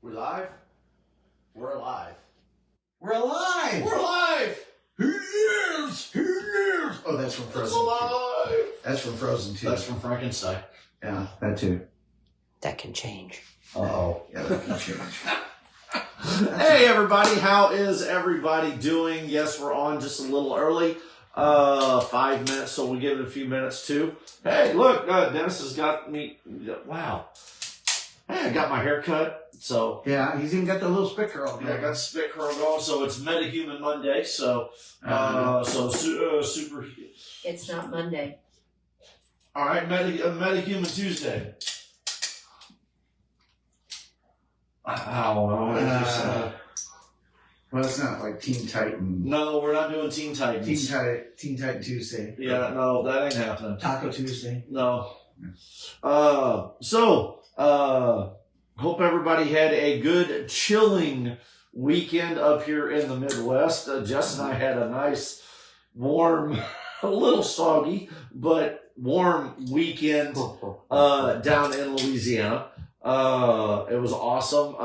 We're live? We're alive. We're alive! We're alive! He lives! He lives! Oh, that's from Frozen. Alive! That's from Frozen 2. That's from Frankenstein. Yeah, that too. That can change. Uh-oh. Yeah, that can change. Hey, everybody. How is everybody doing? Yes, we're on just a little early. 5 minutes, so we'll give it a few minutes, too. Hey, look. Dennis has got me. Wow. Hey, I got my hair cut, so... Yeah, he's even got the little spit curl going. Yeah, I got spit curl going, so it's MetaHuman Monday, so... super... It's not Monday. All right, MetaHuman Tuesday. Well, it's not like Teen Titan. No, we're not doing Teen Titans. Teen Titan Tuesday. Yeah, no, that ain't happening. Taco Tuesday. No. Hope everybody had a good chilling weekend up here in the Midwest. Jess and I had a nice, warm, a little soggy, but warm weekend down in Louisiana. It was awesome.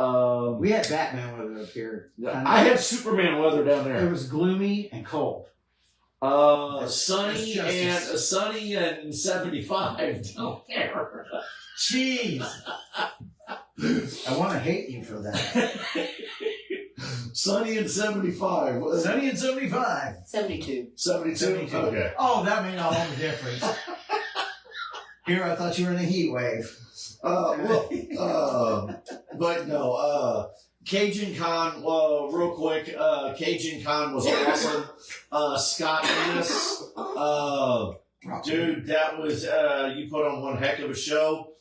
We had Batman weather up here. I had Superman weather down there. It was gloomy and cold. Sunny and 75 down there. Jeez. I want to hate you for that. Sunny and 75. Sunny and 75. 72. 72? Okay. Oh, that made all the difference. Here, I thought you were in a heat wave. But no, Cajun Con, real quick, Cajun Con was awesome. Scott Ennis, dude, that was, you put on one heck of a show.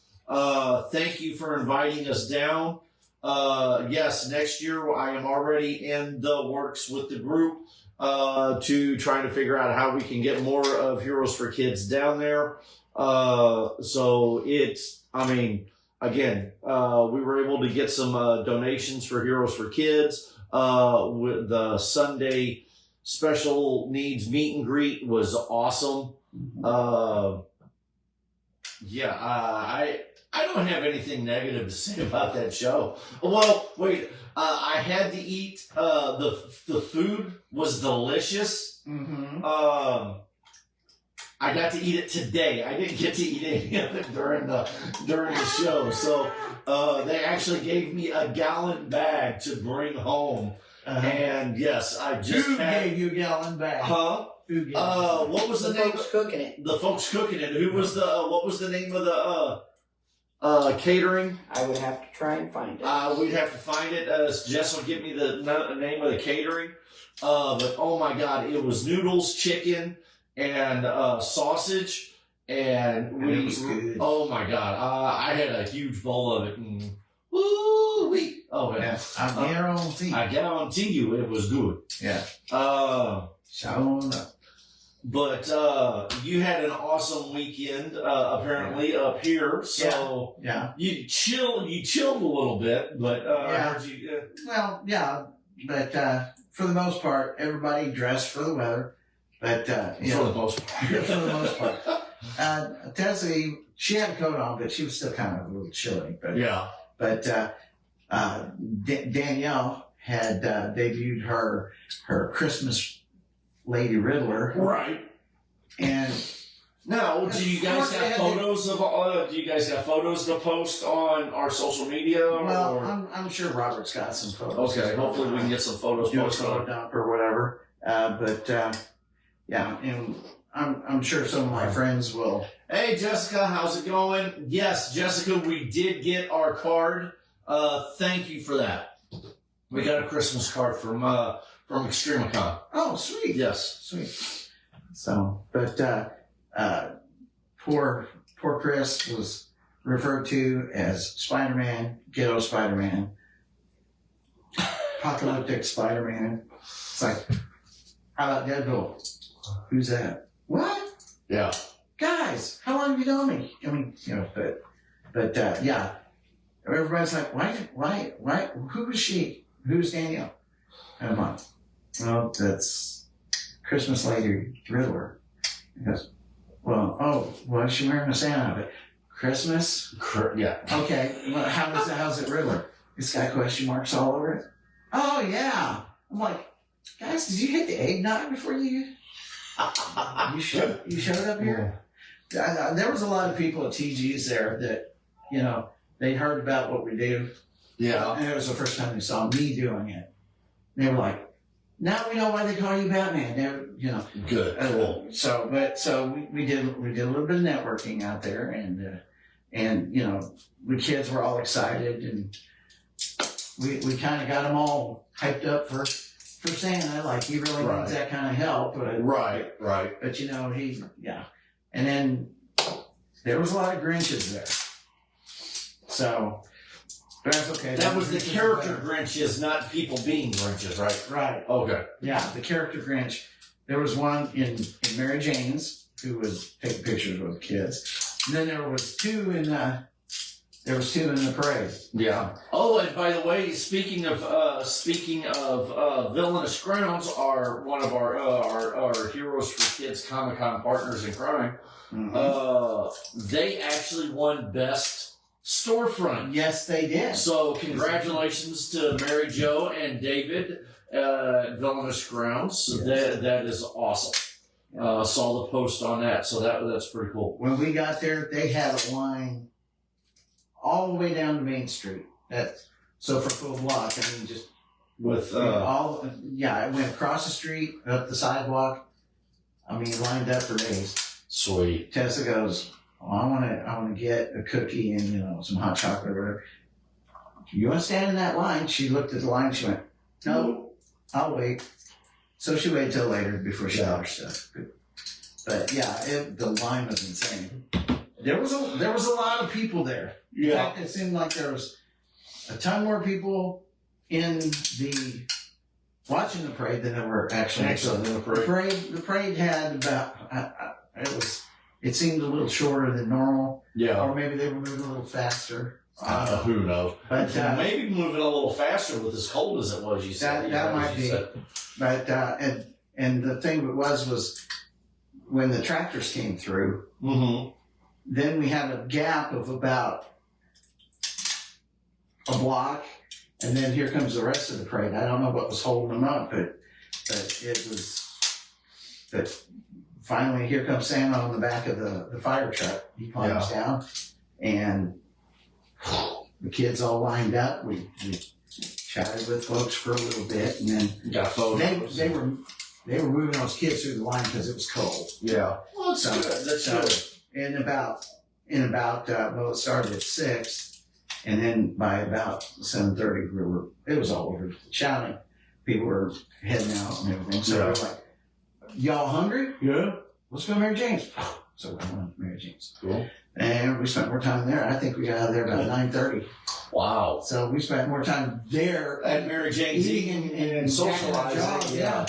Thank you for inviting us down. Yes, next year I am already in the works with the group, to try to figure out how we can get more of Heroes for Kids down there. So it's, again, we were able to get some donations for Heroes for Kids. With the Sunday special needs meet and greet was awesome. I don't have anything negative to say about that show. Well, wait, I had to eat, the food was delicious. Mm-hmm. I got to eat it today. I didn't get to eat any of it during the show. So they actually gave me a gallon bag to bring home. And yes, I just Who gave you a gallon bag? Huh? Who gave what was the name? Folks cooking it. The folks cooking it. Who was the? What was the name of the catering? I would have to try and find it. We'd have to find it. Jess will give me the name of the catering. But oh my God, it was noodles, chicken, and sausage, and it was good. Oh my God, I had a huge bowl of it. And woo-wee. Oh yeah, I guarantee you it was good. Yeah. Showing up. But you had an awesome weekend, apparently up here. So yeah. you chilled a little bit, but Yeah. heard you. Well, yeah, but for the most part, everybody dressed for the weather. But For the most part. for the most part, Tessie, she had a coat on, but she was still kind of a little chilly. But Yeah. But Danielle had debuted her Christmas Lady Riddler, Right. and Now, do you guys have photos of? Do you guys have photos to post on our social media? well, or? I'm sure Robert's got some photos. Okay, hopefully we can get some photos do a posted photo on. dump or whatever. Yeah, and I'm sure some of my friends will. Hey, Jessica, how's it going? Yes, Jessica, we did get our card. Thank you for that. We got a Christmas card from ExtremeCon. Oh, sweet. Yes. Sweet. So, but poor Chris was referred to as Spider-Man, Ghetto Spider-Man, Apocalyptic Spider-Man. It's like, how about Deadpool? Who's that? What? Yeah. Guys, how long have you known me? But yeah. Everybody's like, why? Who is she? Who's Danielle? And I'm like, well, that's Christmas Lady Riddler. He goes, well, is she wearing a Santa outfit? Christmas? Yeah. Okay, well, how's it Riddler? It's got question marks all over it. Oh, yeah. I'm like, guys, did you hit the eggnog before you showed up here? There was a lot of people at TG's there that, you know, they heard about what we do. Yeah. And it was the first time they saw me doing it. They were like, now we know why they call you Batman. They're, you know. Good. Cool. So we did a little bit of networking out there, and you know, the kids were all excited, and we kind of got them all hyped up for Santa. Like, he really needs that kind of help. Right. But you know, and then there was a lot of Grinches there. So, but that's okay. That was the character Grinches, not people being Grinches, right? Right. Okay. Yeah, the character Grinch. There was one in Mary Jane's who was taking pictures with the kids. And then there was two in the parade. Yeah. Oh, and by the way, speaking of Villainous Grounds, are one of our Heroes for Kids Comic-Con partners in crime. Mm-hmm. They actually won Best Storefront. Yes, they did. So congratulations to Mary Jo and David, Villainous Grounds. So that is awesome. Saw the post on that, so that's pretty cool. When we got there, they had a line all the way down to Main Street. So for full block, I mean, just with it went across the street, up the sidewalk. I mean, lined up for days. Sweet. Tessa goes, oh, I want to get a cookie and, you know, some hot chocolate or whatever. You want to stand in that line? She looked at the line. She went, no, I'll wait. So she waited till later before she got her stuff. But yeah, the line was insane. There was a lot of people there. In fact, it seemed like there was a ton more people in the watching the parade than there were actually in the parade. The parade had about it seemed a little shorter than normal. Yeah. Or maybe they were moving a little faster. Who knows? But maybe moving a little faster with as cold as it was. You said that might be. But and the thing was when the tractors came through. Mm-hmm. Then we had a gap of about a block, and then here comes the rest of the parade. I don't know what was holding them up, but it was. But finally, here comes Santa on the back of the fire truck. He climbs down, and the kids all lined up. We chatted with folks for a little bit, and then got photos. They were moving those kids through the line because it was cold. Yeah, well, that's good. That's good. In about it started at 6, and then by about 7:30 it was all over shouting. People were heading out and everything. So we're like, y'all hungry? Yeah. Let's go to Mary Jane's. So we went to Mary Jane's. Cool. And we spent more time there. I think we got out of there about 9:30. Wow. So we spent more time there at Mary Jane's eating and socializing. Yeah.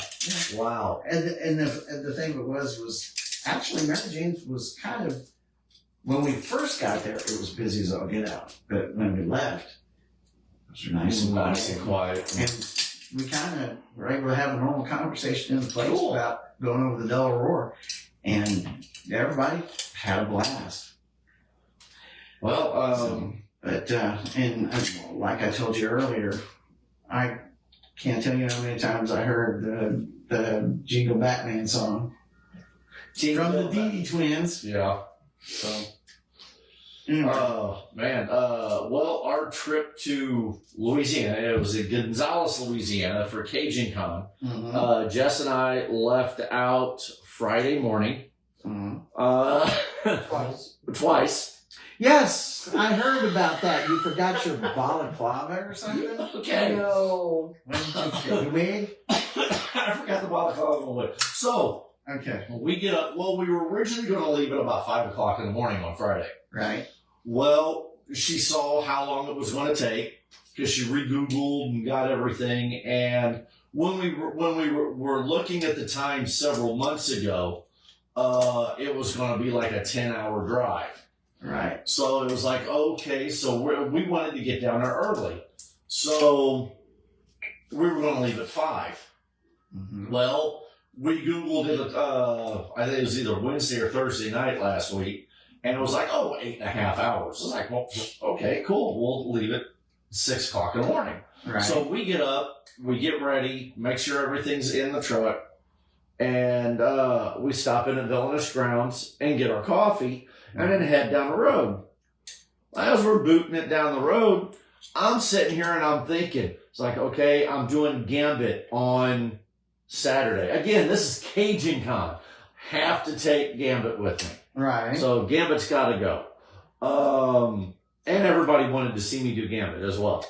Wow. And the thing was actually Mary Jane's was kind of, when we first got there, it was busy as all get out. But when we left, it was nice and quiet. And we kind of were able to have a normal conversation in the place about going over the Del Aurora. And everybody had a blast. Well, and like I told you earlier, I can't tell you how many times I heard the Jingle Batman song from the Dee Twins. Yeah. So, man. Well, our trip to Louisiana, it was in Gonzales, Louisiana for Cajun Con. Mm-hmm. Jess and I left out Friday morning. Mm-hmm. Twice. Yes, I heard about that. You forgot your balaclava or something? Okay. No. When did you get the wig? I forgot the balaclava and the wig. So, okay. We get up. Well, we were originally going to leave at about 5 o'clock in the morning on Friday. Right. Well, she saw how long it was going to take because she re-Googled and got everything. And when we were looking at the time several months ago, it was going to be like a 10-hour drive. Right. So it was like, okay, so we wanted to get down there early. So we were going to leave at 5. Mm-hmm. Well, we Googled it, I think it was either Wednesday or Thursday night last week, and it was like, 8.5 hours. I was like, well, okay, cool, we'll leave it 6 o'clock in the morning. Right. So we get up, we get ready, make sure everything's in the truck, and we stop in at Villainous Grounds and get our coffee, and then head down the road. As we're booting it down the road, I'm sitting here and I'm thinking, it's like, okay, I'm doing Gambit on Saturday. Again, this is Cajun Con. Have to take Gambit with me. Right. So Gambit's got to go. And everybody wanted to see me do Gambit as well.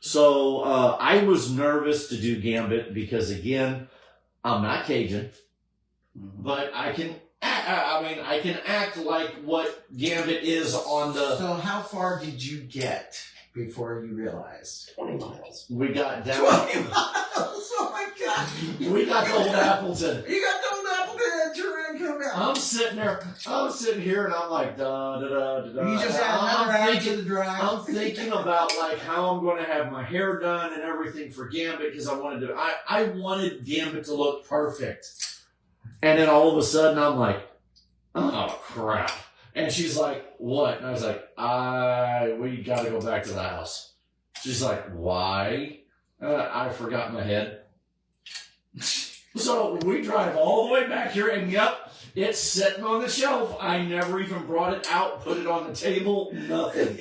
So I was nervous to do Gambit because, again, I'm not Cajun, but I can act like what Gambit is on the... So how far did you get before you realized? 20 miles. We got down... 20 miles! Oh my God! We got to Old Appleton. You got the Old Appleton and Turin coming out. I'm sitting here and I'm like, da da da da da. You just had another hour to the drive. I'm thinking about like how I'm going to have my hair done and everything for Gambit because I wanted Gambit to look perfect. And then all of a sudden I'm like, oh crap. And she's like, what? And I was like, we got to go back to the house. She's like, why? I forgot my head. So we drive all the way back here, and yep, it's sitting on the shelf. I never even brought it out, put it on the table, nothing.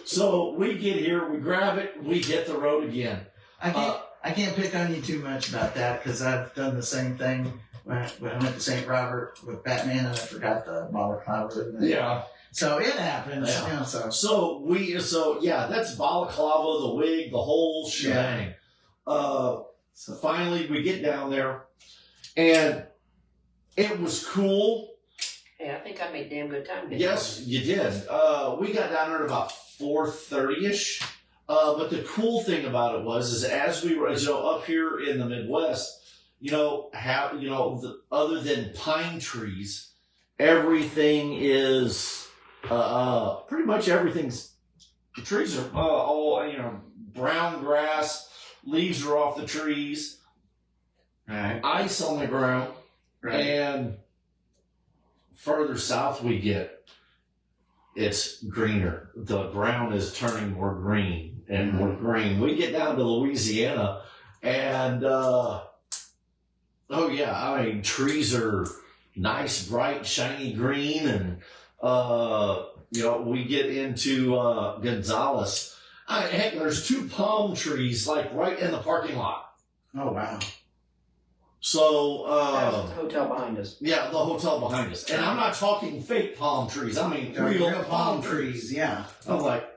So we get here, we grab it, we hit the road again. I can't pick on you too much about that because I've done the same thing when I went to St. Robert with Batman and I forgot the balaclava. Yeah. So it happens. Yeah. You know, So that's balaclava, the wig, the whole shebang. So finally we get down there, and it was cool. Hey, I think I made damn good time. Yes, you did. We got down there at about 4:30ish. But the cool thing about it is as we were, up here in the Midwest, other than pine trees, everything is, pretty much everything's, the trees are all, brown grass, leaves are off the trees, right. Ice on the ground, Right. and further south we get, it's greener. The ground is turning more green and more green. We get down to Louisiana, and trees are nice, bright, shiny green, and we get into Gonzales. Heck, there's 2 palm trees like right in the parking lot. Oh wow. So That's the hotel behind us. yeah, the hotel behind us, and I'm not talking fake palm trees. I mean real palm trees. Yeah. I'm like,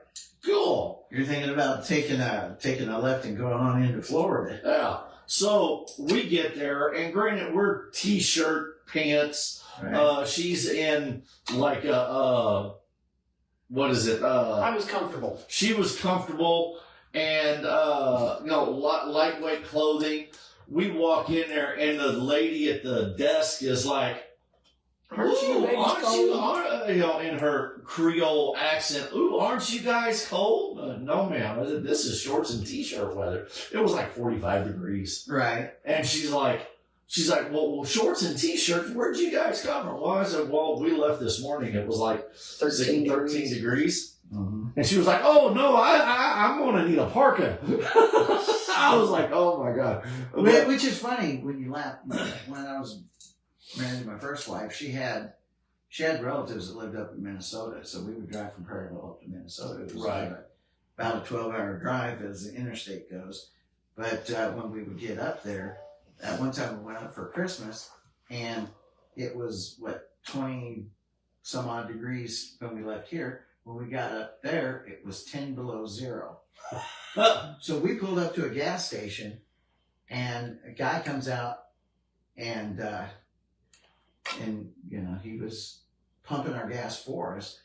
cool. You're thinking about taking a left and going on into Florida. Yeah. So we get there, and granted, we're t-shirt, pants. Right. She's in like a what is it? I was comfortable. She was comfortable, and lightweight clothing. We walk in there, and the lady at the desk is like, Aren't you ladies cold? in her Creole accent, ooh, aren't you guys cold? No, ma'am. This is shorts and t-shirt weather. It was like 45 degrees. Right. And she's like, well, shorts and t-shirts, where'd you guys come from? Well, I said, well, we left this morning. It was like 13 degrees. Mm-hmm. And she was like, oh, no, I'm going to need a parka. I was like, oh, my God. Which is funny when you laugh. When I was married to my first wife, she had relatives that lived up in Minnesota, so we would drive from Perryville up to Minnesota. It was Right. About a 12-hour drive as the interstate goes. But when we would get up there, at one time we went up for Christmas, and it was, 20 some odd degrees when we left here. When we got up there, it was 10 below zero. So we pulled up to a gas station, and a guy comes out, and he was pumping our gas for us,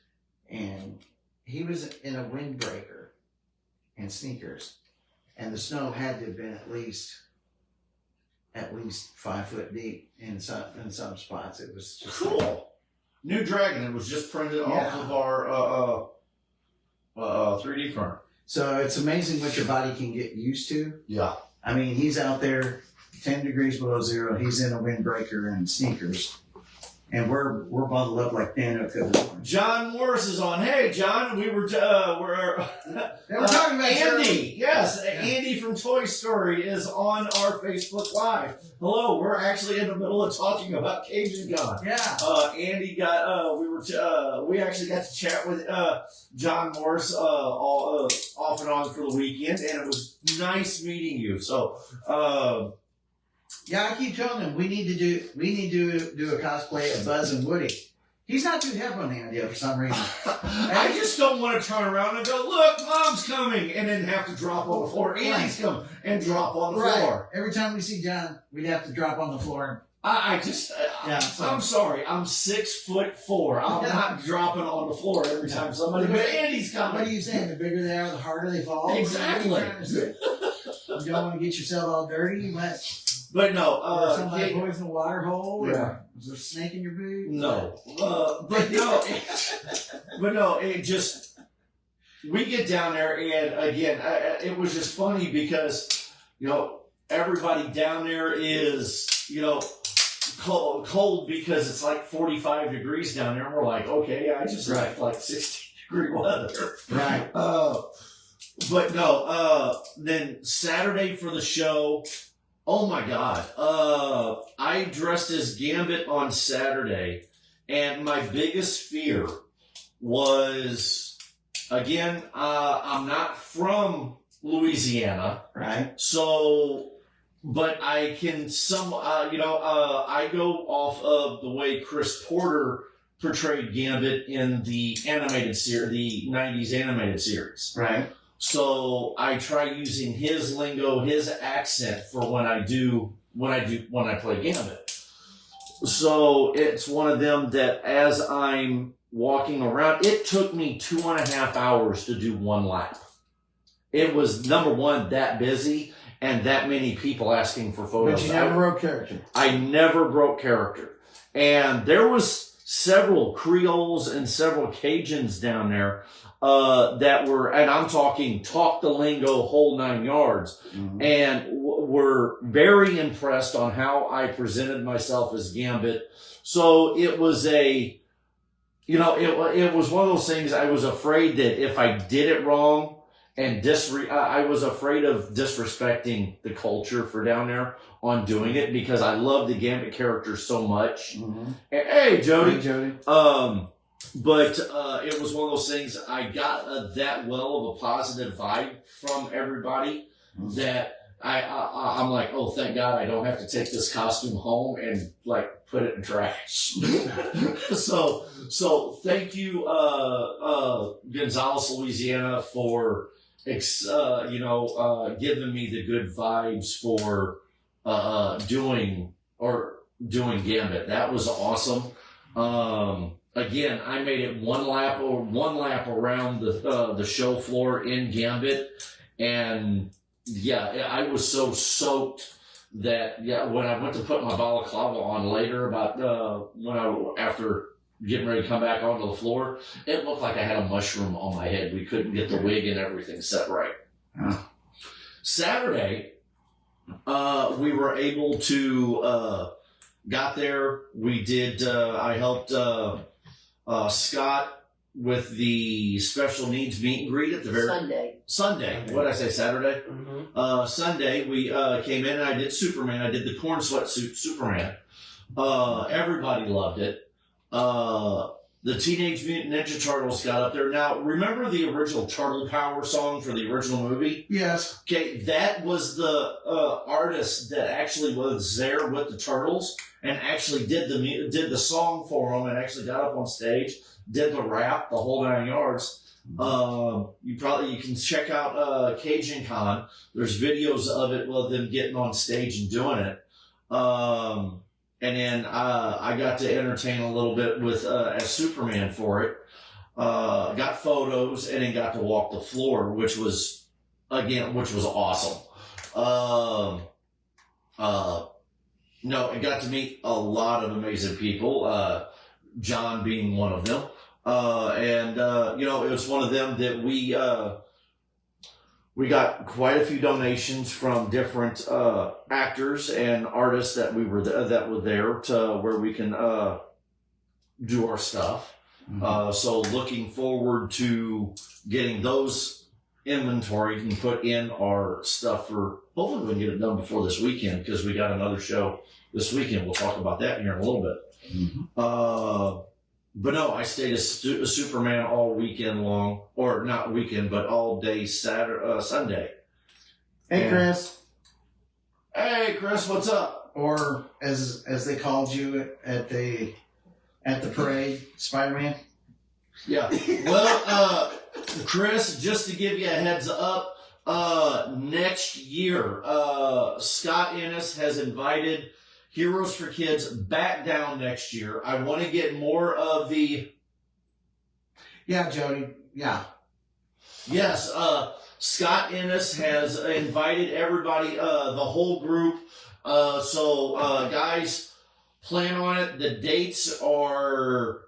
and he was in a windbreaker and sneakers, and the snow had to have been at least 5 foot deep in some spots. It was just cool. New Dragon. It was just printed off of our 3D printer. So it's amazing what your body can get used to. Yeah. I mean, he's out there 10 degrees below zero. He's in a windbreaker and sneakers. and we're bundled up like Daniel could. John Morris is on. Hey, John, we're They were talking about Andy. Yes, Yeah. Andy from Toy Story is on our Facebook Live. Hello, we're actually in the middle of talking about Cajun Con. Yeah. Andy got we actually got to chat with John Morris off and on for the weekend, and it was nice meeting you. So. Yeah, I keep telling him we need to do a cosplay of Buzz and Woody. He's not too hip on the idea for some reason. I just don't want to turn around and go, look, Mom's coming, and then have to drop on the floor. Andy's coming and drop on the floor. Every time we see John, we'd have to drop on the floor. I'm so- sorry. I'm 6'4". I'm not dropping on the floor every time somebody goes, Andy's What are coming. you saying? The bigger they are, the harder they fall? Exactly. What are you trying to say? You don't want to get yourself all dirty? But no, Or somebody poison a water hole? Yeah. Or is there a snake in your boot? no. But no, it just, we get down there, and again, it was just funny because, everybody down there is, cold because it's like 45 degrees down there. And we're like, okay, I just left like 60-degree weather. Right. But no, then Saturday for the show, oh my God. I dressed as Gambit on Saturday, and my biggest fear was, again, I'm not from Louisiana. Right. So, but I can I go off of the way Chris Porter portrayed Gambit in the animated series, the 90s animated series. Right. So I try using his lingo, his accent for when I play Gambit. So it's one of them that as I'm walking around, it took me 2.5 hours to do one lap. It was, number one, that busy and that many people asking for photos. But you never wrote character. I never broke character. And there was several Creoles and several Cajuns down there that were, and I'm talking talk the lingo whole 9 yards, and were very impressed on how I presented myself as Gambit. So it was it was one of those things. I was afraid that if I did it wrong and I was afraid of disrespecting the culture for down there on doing it, because I love the Gambit character so much. Mm-hmm. Hey, Jody. Hey, Jody. But it was one of those things. I got that well of a positive vibe from everybody that I'm like, oh, thank God I don't have to take this costume home and like put it in trash. So thank you, Gonzales, Louisiana, for giving me the good vibes for doing Gambit. That was awesome. Again, I made it one lap around the show floor in Gambit, and yeah, I was so soaked that when I went to put my balaclava on later, after getting ready to come back onto the floor, it looked like I had a mushroom on my head. We couldn't get the wig and everything set right. Saturday, we were able to got there. We did. I helped Scott with the special needs meet and greet at the very Sunday. What did I say? Saturday. Mm-hmm. Sunday we came in and I did Superman. I did the corn sweatsuit Superman. Everybody loved it. The Teenage Mutant Ninja Turtles got up there. Now, remember the original Turtle Power song for the original movie? Yes. Okay, that was the artist that actually was there with the Turtles and actually did the song for them and actually got up on stage, did the rap, the whole 9 yards. You can check out Cajun Con. There's videos of it with them getting on stage and doing it. And then I got to entertain a little bit with as Superman for it. Got photos and then got to walk the floor, which was awesome. No, I got to meet a lot of amazing people. John being one of them. It was one of them that we got quite a few donations from different actors and artists that were there to where we can do our stuff. Mhm. So looking forward to getting those inventoried and put in our stuff for, hopefully we can get it done before this weekend because we got another show this weekend. We'll talk about that here in a little bit. Mhm. But no, I stayed a Superman all weekend long, or not weekend, but all day Sunday. Hey, Yeah. Chris. Hey, Chris, what's up? Or as they called you at the parade, Spider-Man. Yeah. Well, Chris, just to give you a heads up, next year, Scott Ennis has invited Heroes for Kids back down next year. I want to get more of the... Yeah, Jody. Yeah. Yes, Scott Ennis has invited everybody, the whole group. So, guys, plan on it. The dates are,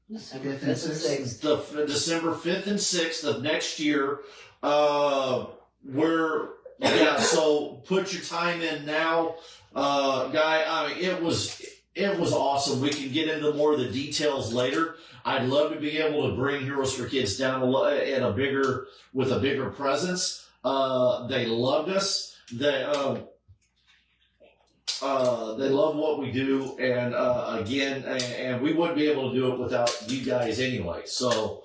December 5th and 6th. the December 5th and 6th of next year. So put your time in now. It was awesome. We can get into more of the details later. I'd love to be able to bring Heroes for Kids down with a bigger presence. They loved us. They love what we do, and and we wouldn't be able to do it without you guys anyway. So,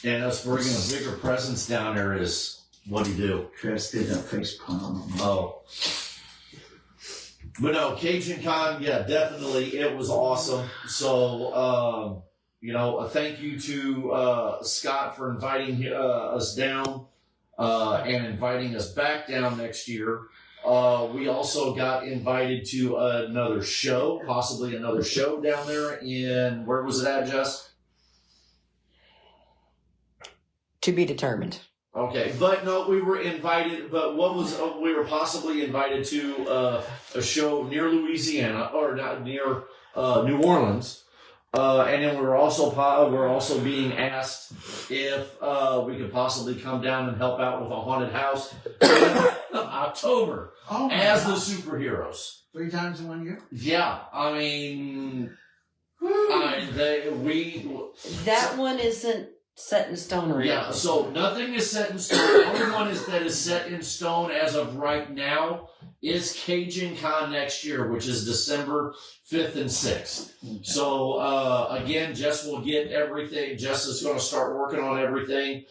and us bringing a bigger presence down there is what you do. Chris did a face palm. Oh. But no, Cajun Con, yeah, definitely, it was awesome. So, thank you to Scott for inviting us down and inviting us back down next year. We also got invited to another show, possibly another show down there in, where was it at, Jess? To be determined. Okay, but no, we were invited, but we were possibly invited to a show near Louisiana, or not near New Orleans. And then we're also being asked if we could possibly come down and help out with a haunted house in October Oh, my as the God. superheroes. 3 times in 1 year? Yeah, I mean, That one isn't set in stone or yeah, anything. so nothing is set in stone. The only one that is set in stone as of right now is Cajun Con next year, which is December 5th and 6th. Okay. So, again, Jess will get everything. Jess is going to start working on everything.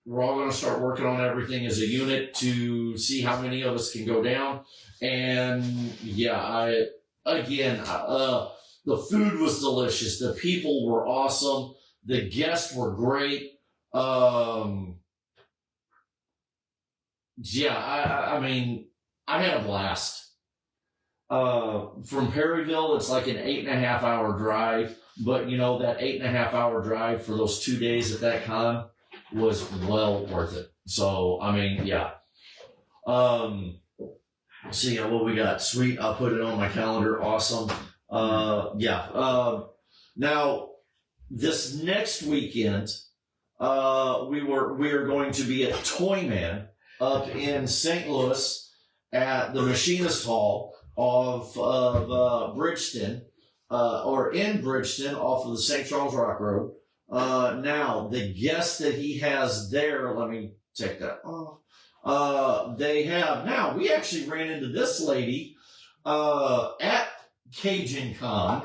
We're all going to start working on everything as a unit to see how many of us can go down. And, yeah, the food was delicious. The people were awesome. The guests were great. I mean, I had a blast. From Perryville, it's like an 8.5 hour drive, but that 8.5 hour drive for those 2 days at that con was well worth it. So, I mean, yeah. See what we got. Sweet. I'll put it on my calendar. Awesome. Now, this next weekend, we are going to be at Toyman up in St. Louis at the Machinist Hall of Bridgeton, or in Bridgeton off of the St. Charles Rock Road. Now, the guest that he has there, let me take that off. We actually ran into this lady at Cajun Con.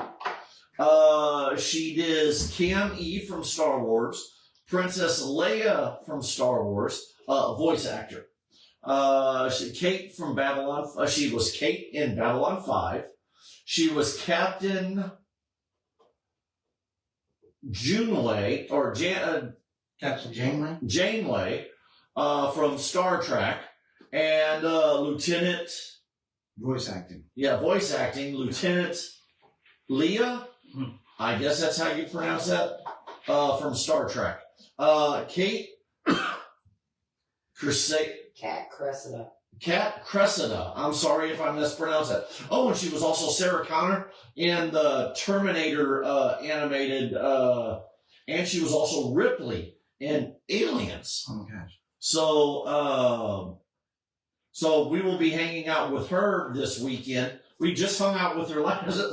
She is Kim E. from Star Wars, Princess Leia from Star Wars, voice actor. Kate from Babylon. She was Kate in Babylon 5. She was Captain Janeway, or Captain Janeway? Janeway, from Star Trek, and Lieutenant. Voice acting. Yeah, voice acting, Lieutenant Leia. I guess that's how you pronounce that. From Star Trek. Kate Cat Cressida. Cat Cressida. I'm sorry if I mispronounced that. Oh, and she was also Sarah Connor in the Terminator animated, and she was also Ripley in Aliens. Oh, my gosh. So So we will be hanging out with her this weekend. We just hung out with her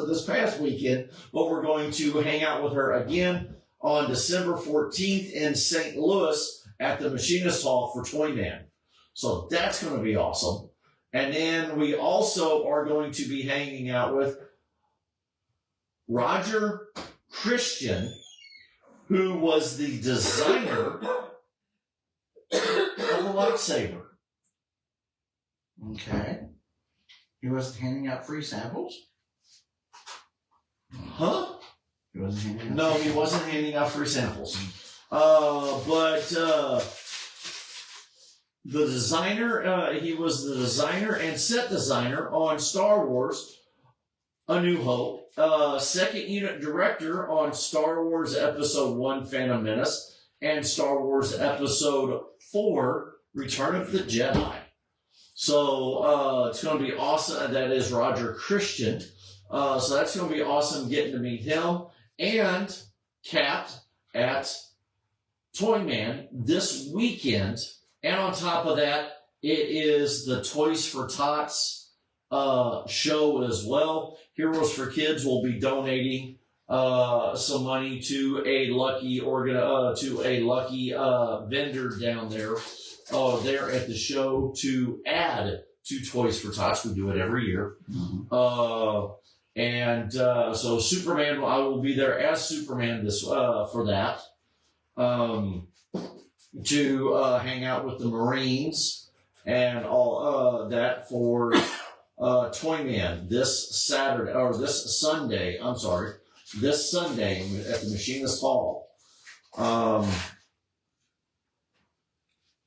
this past weekend, but we're going to hang out with her again on December 14th in St. Louis at the Machinist Hall for Toyman. So that's going to be awesome. And then we also are going to be hanging out with Roger Christian, who was the designer of the lightsaber. Okay. He wasn't handing out free samples? Huh? He wasn't handing out No, he wasn't handing out free samples. But the designer, he was the designer and set designer on Star Wars A New Hope, second unit director on Star Wars Episode 1 Phantom Menace, and Star Wars Episode 4 Return of the Jedi. So it's going to be awesome. That is Roger Christian. So that's going to be awesome getting to meet him and Kat at Toyman this weekend. And on top of that, it is the Toys for Tots show as well. Heroes for Kids will be donating some money to a lucky vendor down there. There at the show to add to Toys for Tots. We do it every year. Mm-hmm. So Superman, I will be there as Superman this for that. To hang out with the Marines and all that for Toyman this Sunday at the Machinist Hall.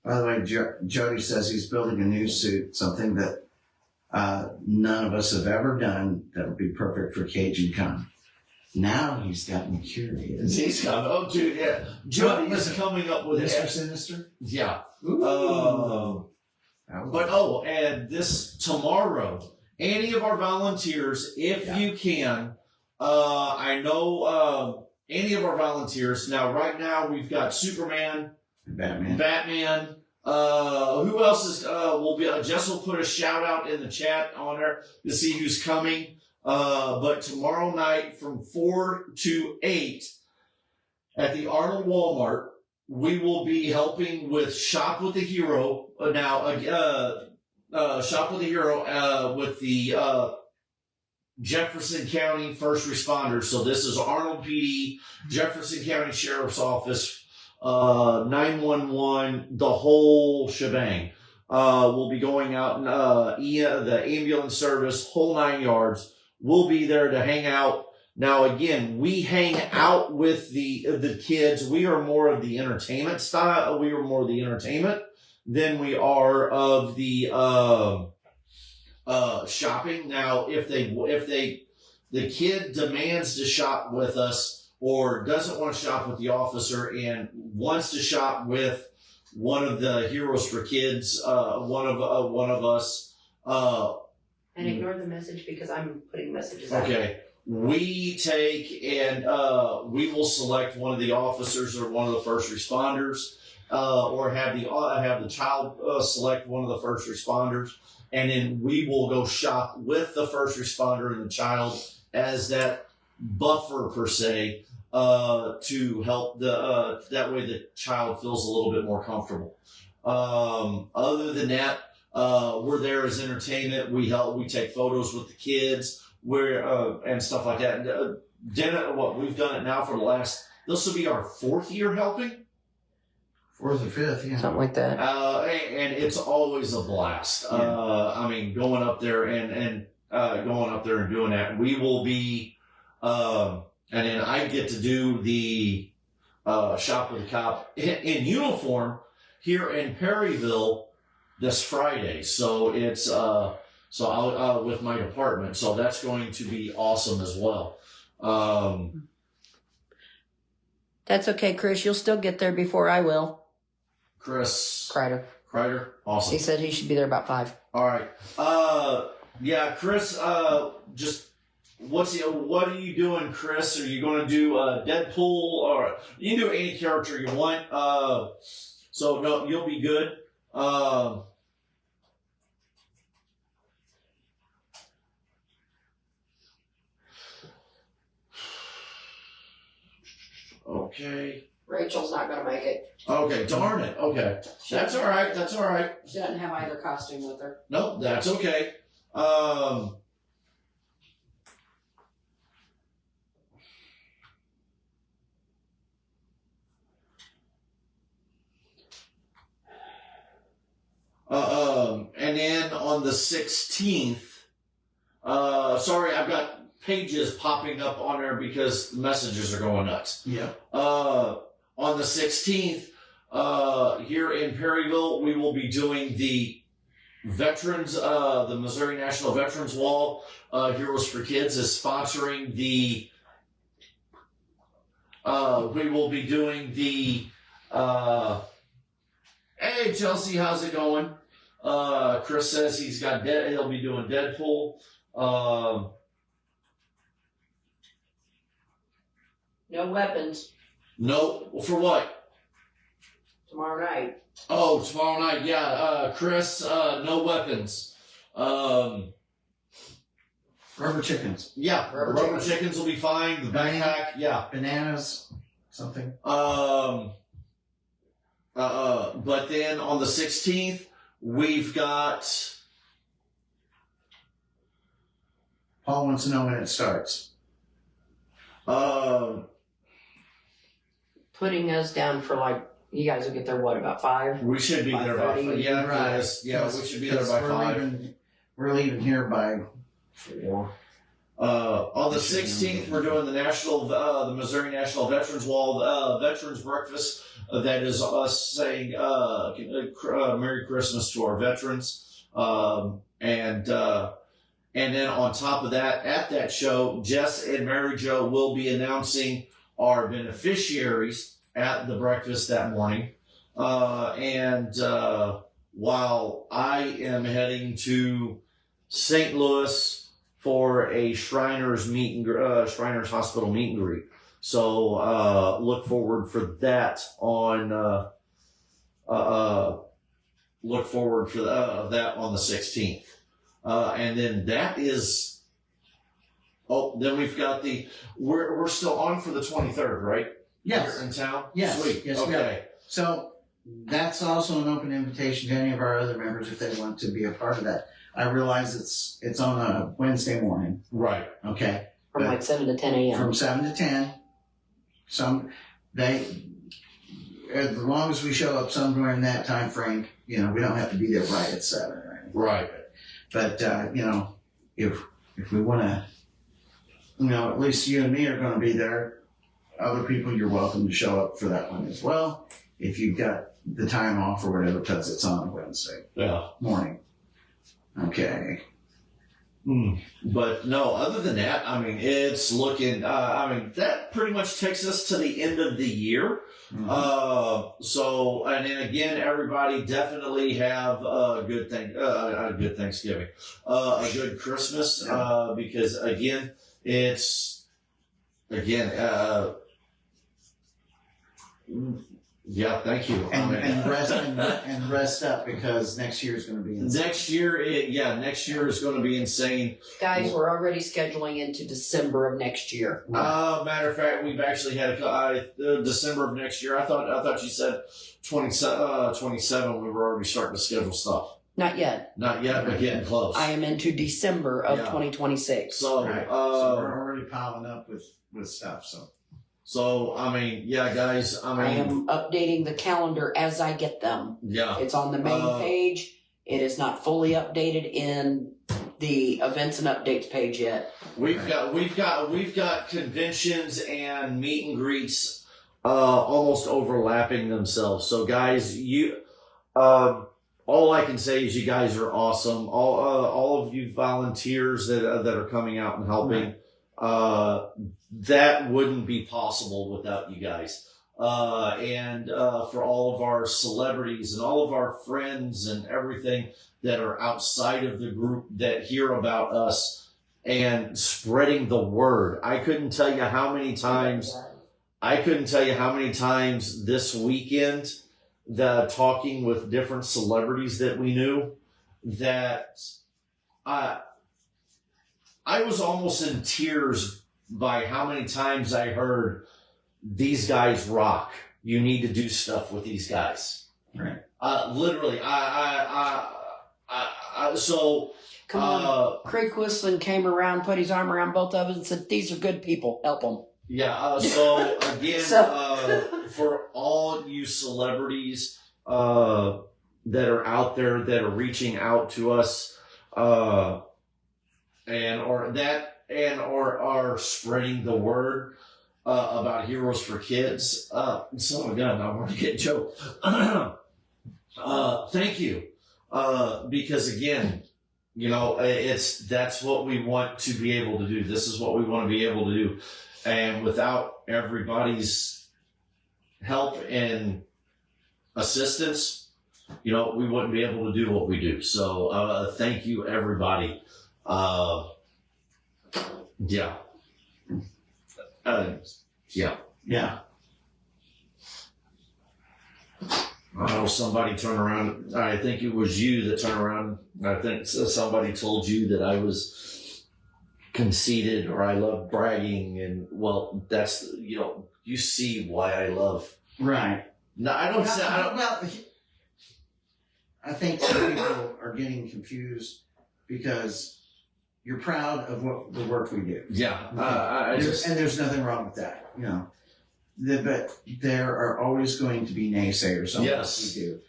By the way, Jody says he's building a new suit, something that none of us have ever done that would be perfect for Cajun Con. Now he's gotten curious. He's coming. Oh, dude, yeah. Jody is coming up with Mr. Sinister? Yeah. And this tomorrow, any of our volunteers, if you can, I know any of our volunteers. Now, right now, we've got Superman, Batman. Who else is will be? Jess will put a shout out in the chat on there to see who's coming. But tomorrow night from 4 to 8 at the Arnold Walmart, we will be helping with Shop with the Hero. Shop with the Hero with the Jefferson County First Responders. So this is Arnold PD, Jefferson County Sheriff's Office, 911, the whole shebang. We'll be going out in the ambulance service, whole 9 yards. We'll be there to hang out. Now, again, we hang out with the kids. We are more of the entertainment style. We are more of the entertainment than we are of the shopping. Now, if the kid demands to shop with us or doesn't want to shop with the officer and wants to shop with one of the Heroes for Kids, one of us. And ignore the message because I'm putting messages out. Okay. We take and we will select one of the officers or one of the first responders, or have the child select one of the first responders, and then we will go shop with the first responder and the child as that buffer per se, to help that way the child feels a little bit more comfortable. Other than that, we're there as entertainment. We take photos with the kids, and stuff like that. And we've done it now for this will be our 4th year helping. 4th or 5th, yeah. Something like that. And it's always a blast. Yeah. Going up there and doing that. We will be, and then I get to do the Shop with the Cop in uniform here in Perryville this Friday. So it's I'll with my department. So that's going to be awesome as well. That's okay, Chris. You'll still get there before I will. Chris Kreider. Awesome. He said he should be there about 5. All right. Chris, just what are you doing, Chris? Are you going to do Deadpool, or you can do any character you want? So no, you'll be good. Okay. Rachel's not gonna make it. Okay, darn it. Okay. That's all right. That's all right. She doesn't have either costume with her. Nope, that's okay. And then on the 16th, sorry, I've got pages popping up on there because the messages are going nuts. Yeah. On the 16th, here in Perryville, we will be doing the Veterans, the Missouri National Veterans Wall. Heroes for Kids is sponsoring the, we will be doing the, hey Chelsea, how's it going? Chris says he'll be doing Deadpool. No weapons No, for what? tomorrow night. Oh, tomorrow night, yeah. Chris, no weapons. Rubber chickens. Yeah, rubber chickens will be fine. The backpack, yeah. Bananas, something. But then on the 16th, we've got. Paul wants to know when it starts. Putting us down for you guys will get there about 5? We should be there by 5:30. 5. Yeah, Right. yeah, we should be there by 5. We're leaving here by 4. On the 16th, we're doing the Missouri National Veterans Wall Veterans Breakfast. That is us saying Merry Christmas to our veterans. And then on top of that, at that show, Jess and Mary Jo will be announcing our beneficiaries at the breakfast that morning. While I am heading to St. Louis for a Shriners Shriners Hospital meet and greet. So look forward for that on that on the 16th. And then that is. Oh, then we've got we're still on for the 23rd, right? Yes. Here in town? Yes. Sweet. Yes, we okay. So that's also an open invitation to any of our other members if they want to be a part of that. I realize it's on a Wednesday morning. Right. Okay. From 7 to 10 a.m. From 7 to 10. As long as we show up somewhere in that time frame, we don't have to be there right at 7 or anything. Right. But if we want to, at least you and me are going to be there. Other people, you're welcome to show up for that one as well. If you've got the time off or whatever, because it's on a Wednesday morning. Okay. But no, other than that, it's looking, that pretty much takes us to the end of the year. So, and then again, everybody definitely have a good Thanksgiving, a good Christmas, because again, yeah, thank you. And rest up because next year is going to be insane. Next year is going to be insane. Guys, we're already scheduling into December of next year. Matter of fact, we've actually had December of next year. I thought you said 27. We were already starting to schedule stuff. Not yet. Not yet, but getting close. I am into December of 2026. So, Right. So we're already piling up with stuff. So, guys, I am updating the calendar as I get them. Yeah. It's on the main page. It is not fully updated in the events and updates page yet. We've got conventions and meet and greets almost overlapping themselves. So, guys, all I can say is you guys are awesome. All of you volunteers that are coming out and helping. That wouldn't be possible without you guys. And for all of our celebrities and all of our friends and everything that are outside of the group that hear about us and spreading the word. I couldn't tell you how many times this weekend talking with different celebrities that we knew that I was almost in tears by how many times I heard these guys rock. You need to do stuff with these guys. Right. Literally, so. Come on. Craig Whistling came around, put his arm around both of us and said, these are good people. Help them. Yeah, so again, for all you celebrities that are out there that are reaching out to us or are spreading the word about Heroes for Kids, son of a gun, I'm going to get joked. Thank you, because again, that's what we want to be able to do. This is what we want to be able to do. And without everybody's help and assistance, we wouldn't be able to do what we do. So thank you, everybody. Yeah. Yeah. I know somebody turned around. I think it was you that turned around. I think somebody told you that I was conceited or I love bragging, and well, that's you see why I love. Right. No, I don't say. Well, I think some people are getting confused because you're proud of the work we do. Yeah. And there's nothing wrong with that. But there are always going to be naysayers on what we do.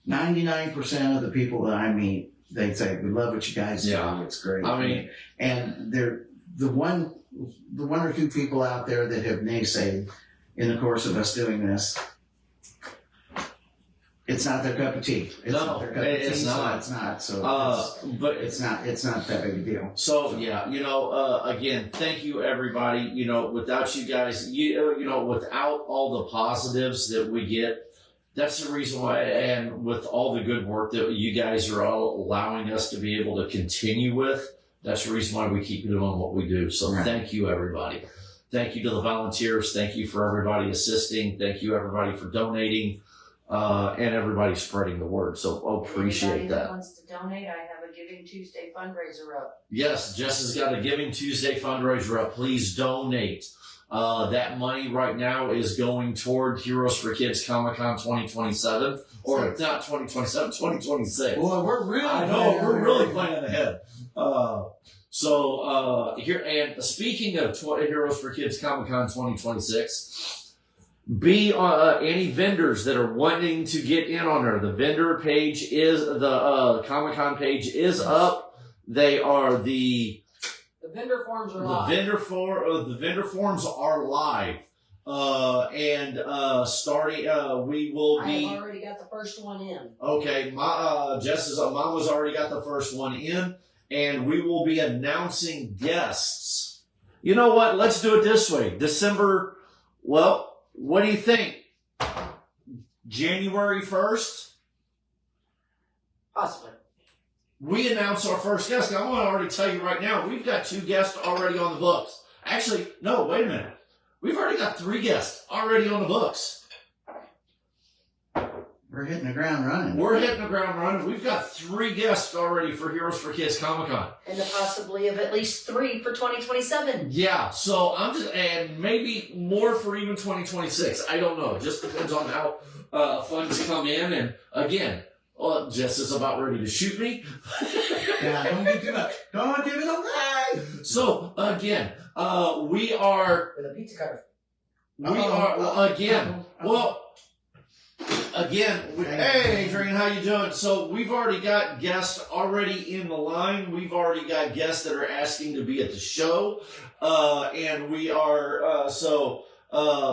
99% of the people that I meet, they say, "We love what you guys do. It's great." I mean, and the one or two people out there that have naysayed in the course of us doing this, it's not their cup of tea. It's not. So but it's not that big a deal. So again, thank you, everybody. Without you guys, without all the positives that we get. That's the reason why, and with all the good work that you guys are all allowing us to be able to continue with, that's the reason why we keep doing what we do. So Thank you, everybody. Thank you to the volunteers. Thank you for everybody assisting. Thank you, everybody, for donating, and everybody spreading the word. So appreciate Anybody that. wants to donate, I have a Giving Tuesday fundraiser up. Yes, Jess has got a Giving Tuesday fundraiser up. Please donate. That money right now is going toward Heroes for Kids Comic-Con 2027. Or not 2027, 2026. Boy, we're really planning ahead. Here, and speaking of Heroes for Kids Comic-Con 2026, any vendors that are wanting to get in on there. The vendor page the Comic-Con page is up. They are the vendor forms are live. The vendor forms are live. Starting, we will be. I have already got the first one in. Okay, Jess's Mama's already got the first one in, and we will be announcing guests. You know what? Let's do it this way. December. Well, what do you think? January 1st? Possibly. We announce our first guest. Now, I want to already tell you right now, we've got 2 guests already on the books. Actually, no, wait a minute. We've already got 3 guests already on the books. We're hitting the ground running. We've got 3 guests already for Heroes for Kids Comic-Con. And the possibility of at least 3 for 2027. Yeah, so and maybe more for even 2026. I don't know. It just depends on how funds come in. And again, Jess is about ready to shoot me. Yeah, don't get too much. Don't give it away. So again, we are. With a pizza cutter. Hey Adrian, how you doing? So we've already got guests already in the line. We've already got guests that are asking to be at the show, and we are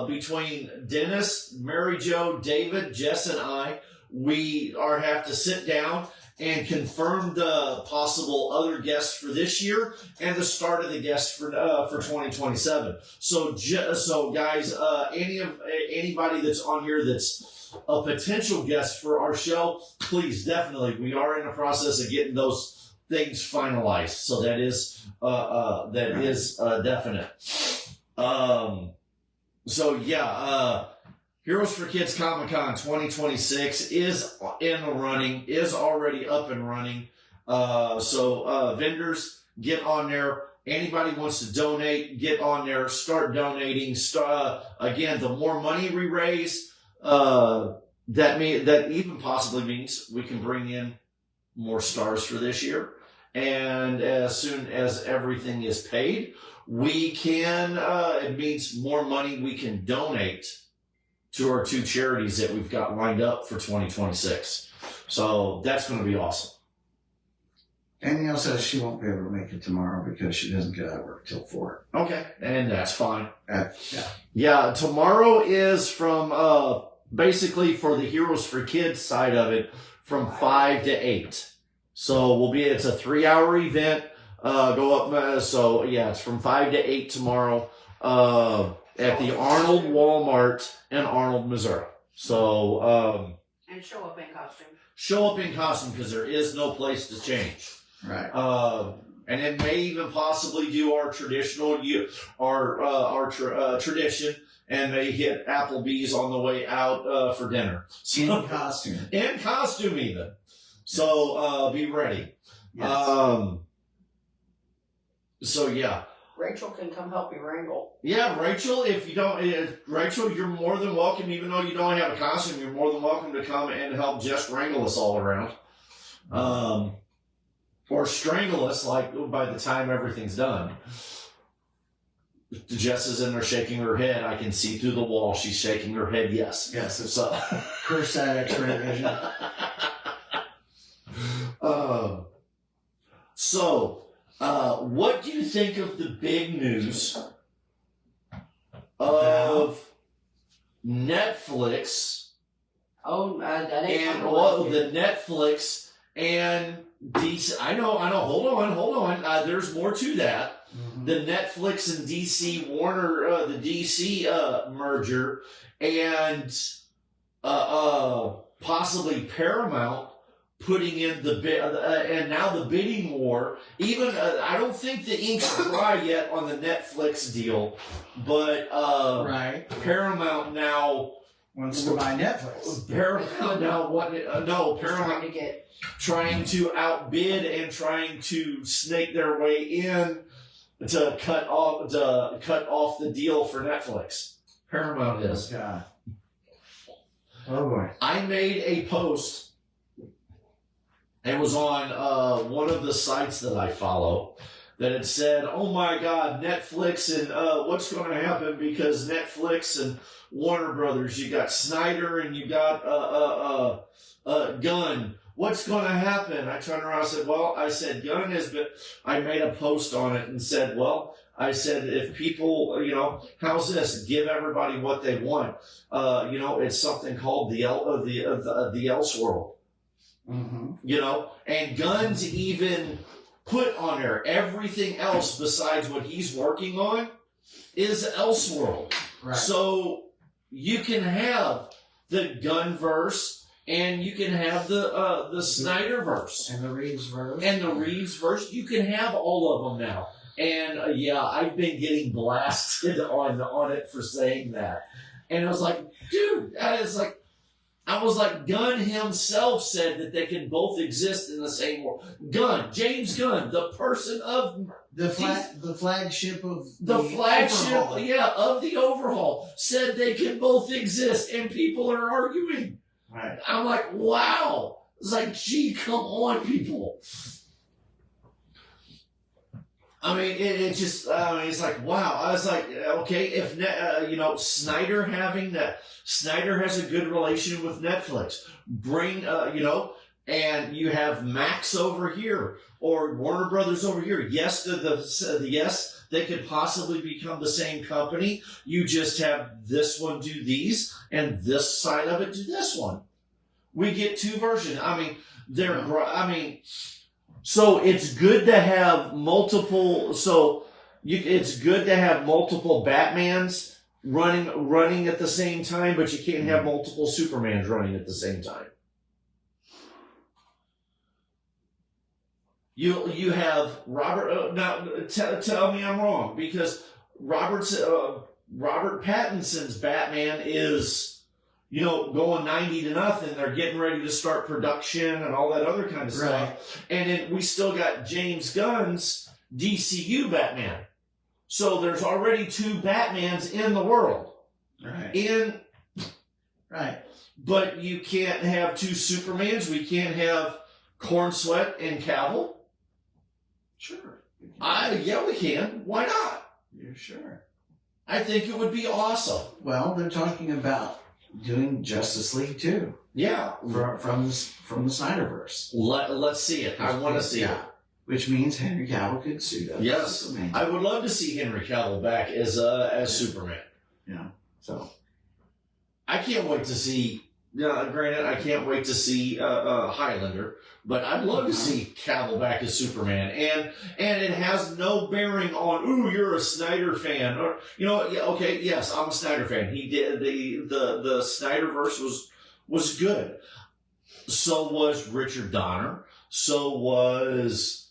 between Dennis, Mary Jo, David, Jess, and I. We have to sit down and confirm the possible other guests for this year and the start of the guests for 2027. So guys, anybody that's on here that's a potential guest for our show, please definitely. We are in the process of getting those things finalized. So that is definite. Heroes for Kids Comic-Con 2026 is in the running, is already up and running. Vendors, get on there. anybody wants to donate, get on there, start donating. Again, the more money we raise, that even possibly means we can bring in more stars for this year. And as soon as everything is paid, we can, it means more money we can donate to our 2 charities that we've got lined up for 2026. So that's going to be awesome. Danielle says she won't be able to make it tomorrow because she doesn't get out of work till 4. Okay. And that's fine. Yeah. Yeah. Tomorrow is from, basically for the Heroes for Kids side of it, from 5 to 8. So it's a 3-hour event. Go up. So yeah, it's from 5 to 8 tomorrow, at the Arnold Walmart in Arnold, Missouri. So, And show up in costume. show up in costume because there is no place to change. Right. And it may even possibly do our traditional, tradition, and may hit Applebee's on the way out for dinner. In costume. In costume, even. So be ready. Yes. So yeah. Rachel can come help you wrangle. Yeah, Rachel, if you don't, Rachel, you're more than welcome, even though you don't have a costume, you're more than welcome to come and help Jess wrangle us all around. Or strangle us, like, by the time everything's done. Jess is in there shaking her head. I can see through the wall. She's shaking her head, yes. Yes, it's So, curse that X-ray vision. What do you think of the big news of Netflix Oh, that ain't and coming the Netflix and DC? I know. Hold on. There's more to that. Mm-hmm. The Netflix and DC Warner, the DC merger, and possibly Paramount putting in the bid, and now the bidding war. Even I don't think the ink's dry yet on the Netflix deal, but Right. Paramount now Wants to buy Netflix. Paramount now Paramount to get. trying to outbid and trying to snake their way in to cut off the deal for Netflix. Paramount is. God. Oh boy. I made a post. It was on one of the sites that I follow that had said, "Oh my God, Netflix and what's going to happen because Netflix and Warner Brothers, you got Snyder and you got Gunn. What's going to happen?" I turned around and said, Gunn has been. I made a post on it and said, I said, if people, how's this? Give everybody what they want. It's something called the Elseworld. Mm-hmm. And Gunn's even put on there everything else besides what he's working on is Elseworld. Right. So you can have the Gunverse and you can have the Snyderverse And the Reeves verse. and the Reeves verse. You can have all of them now. And I've been getting blasted on it for saying that. And I was like, dude, I was like, Gunn himself said that they can both exist in the same world. James Gunn, the person of the flagship of the flagship, overhaul. of the overhaul, said they can both exist, and people are arguing. Right. I'm like, wow. It's like, gee, come on, people. I mean, it's like, wow. I was like, okay, if, Snyder has a good relation with Netflix. Bring, and you have Max over here or Warner Brothers over here. Yes, yes, they could possibly become the same company. You just have this one do these and this side of it do this one. We get 2 versions. So it's good to have multiple. It's good to have multiple Batmans running at the same time, but you can't have multiple Supermans running at the same time. You have Robert. Now tell me I'm wrong, because Robert Pattinson's Batman is, going 90-0. They're getting ready to start production and all that other kind of stuff. Right. And then we still got James Gunn's DCU Batman. So there's already 2 Batmans in the world. Right. Right. But you can't have 2 Supermans. We can't have Corn Sweat and Cavill. Sure. Yeah, we can. Why not? You're sure? I think it would be awesome. Well, they're talking about doing Justice League too. Yeah. From the Snyderverse. Let's see it. I want to see it. Which means Henry Cavill could suit up. Yes. Superman. I would love to see Henry Cavill back as Superman. Yeah. So I can't wait to see. Granted, I can't wait to see Highlander, but I'd love to see Cavill back as Superman, and it has no bearing on you're a Snyder fan, or okay, yes, I'm a Snyder fan. He did the Snyderverse was good. So was Richard Donner. So is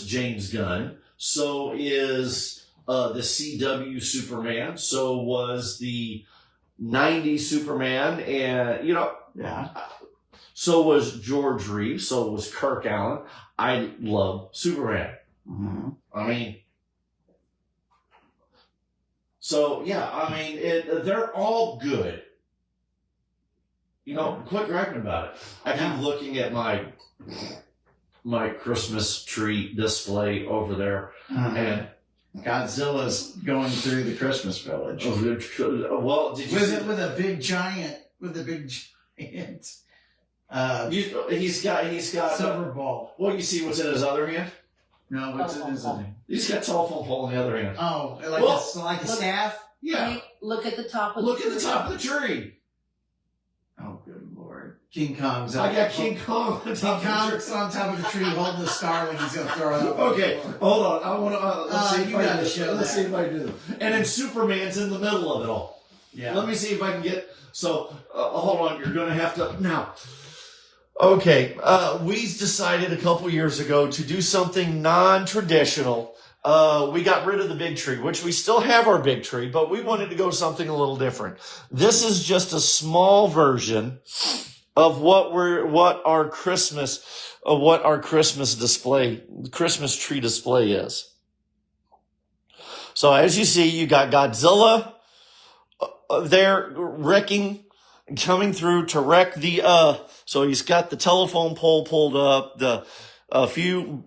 James Gunn. So is the CW Superman. So was the 90s Superman, and yeah. So was George Reeves, so was Kirk Allen. I love Superman. Mm-hmm. I mean, so yeah, I mean, they're all good. Quit griping about it. I keep looking at my Christmas tree display over there, and Godzilla's going through the Christmas village. Well, did you see? With a big giant. He's got silver ball. Well, you see what's in his other hand? No, what's in his other hand? He's got telephone pole in the other hand. Oh, like a staff? Yeah. Look at the top of Look at the top of the tree. Oh, good Lord. King Kong's I got King Kong on top of the tree. on top of the tree holding the star like he's going to throw it up. Okay, hold on. I want to, let's see if I gotta do. show Let's that. see if I do. And then Superman's in the middle of it all. Yeah. Let me see if I can get, so, hold on. You're going to have to, now. Okay, we decided a couple years ago to do something non-traditional. We got rid of the big tree, which we still have our big tree, but we wanted to go something a little different. This is just a small version of what our Christmas tree display is. So as you see, you got Godzilla there wrecking, coming through to wreck the, so he's got the telephone pole pulled up, a few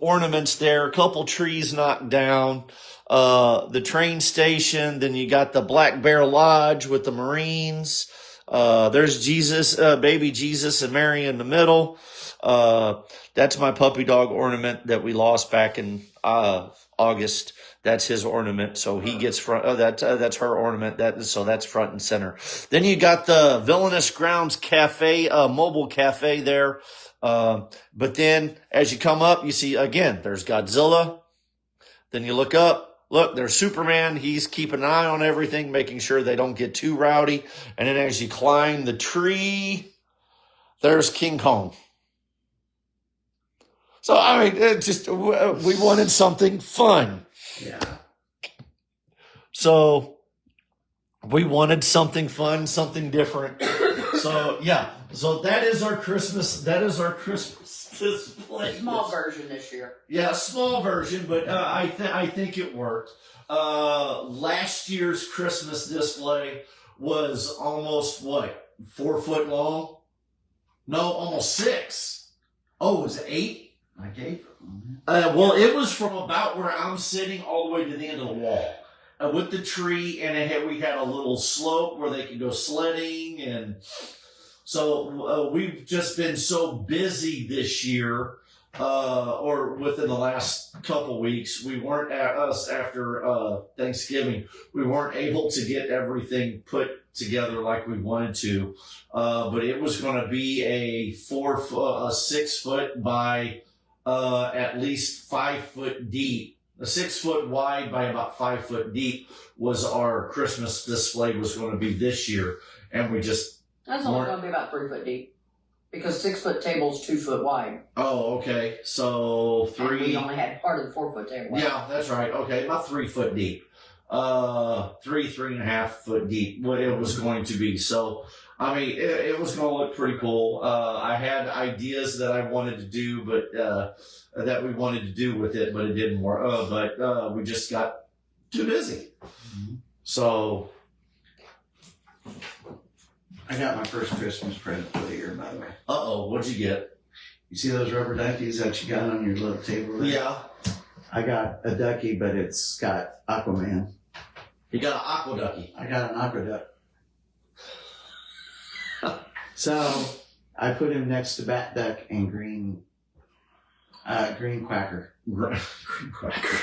ornaments there, a couple trees knocked down, the train station, then you got the Black Bear Lodge with the Marines. There's Jesus, baby Jesus and Mary in the middle. That's my puppy dog ornament that we lost back in August. That's his ornament, so he gets front. That's her ornament. So that's front and center. Then you got the Villainous Grounds Cafe, mobile cafe there. But then as you come up, you see again, there's Godzilla. Then you look up, there's Superman. He's keeping an eye on everything, making sure they don't get too rowdy. And then as you climb the tree, there's King Kong. So I mean, we wanted something fun. Yeah. So we wanted something fun, something different. So yeah. So that is our Christmas display. Small version this year. Yeah, small version, but I think it worked. Last year's Christmas display was almost 4 foot long? No, almost 6. Oh, was it 8? Like 8? Well, it was from about where I'm sitting all the way to the end of the wall. With the tree, and we had a little slope where they could go sledding, and so we've just been so busy this year, or within the last couple weeks. We weren't after Thanksgiving. We weren't able to get everything put together like we wanted to, but it was going to be a 6 foot by at least 5 foot deep. A 6 foot wide by about 5 foot deep was our Christmas display was going to be this year, and we just That's only going to be about 3 foot deep, because 6 foot table's 2 foot wide. Oh, okay. So And we only had part of the 4 foot table. Yeah, that's right. Okay, about 3 foot deep. 3.5 foot deep. What it was going to be. So I mean, it was going to look pretty cool. I had ideas that I wanted to do, but that we wanted to do with it, but it didn't work. But we just got too busy. Mm-hmm. So I got my first Christmas present for the year, by the way. what'd you get? You see those rubber duckies that you got on your little table there? Yeah. I got a ducky, but it's got Aquaman. You got an aqua ducky. I got an aqueduct. So I put him next to Bat Duck and Green Quacker. Green Quacker.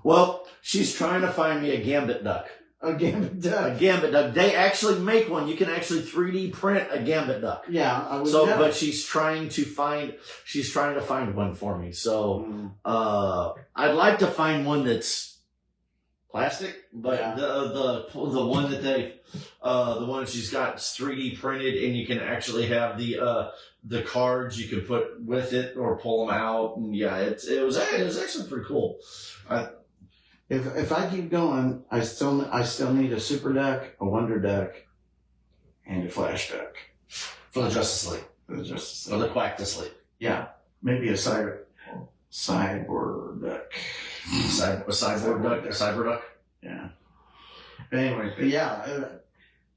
Well, she's trying to find me a gambit duck. A Gambit Duck. A gambit duck. They actually make one. You can actually 3D print a gambit duck. Yeah, I was. So, but she's trying to find one for me. So, I'd like to find one that's plastic, but Yeah. the one that the one that she's got is 3D printed, and you can actually have the cards you can put with it or pull them out, and yeah, it was actually pretty cool. If I keep going, I still need a Super Duck, a Wonder Duck, and a Flash Duck. For the Justice League, Just or the Quacktus League, yeah, maybe a cyber duck. cyber duck. Yeah. But anyway, but yeah,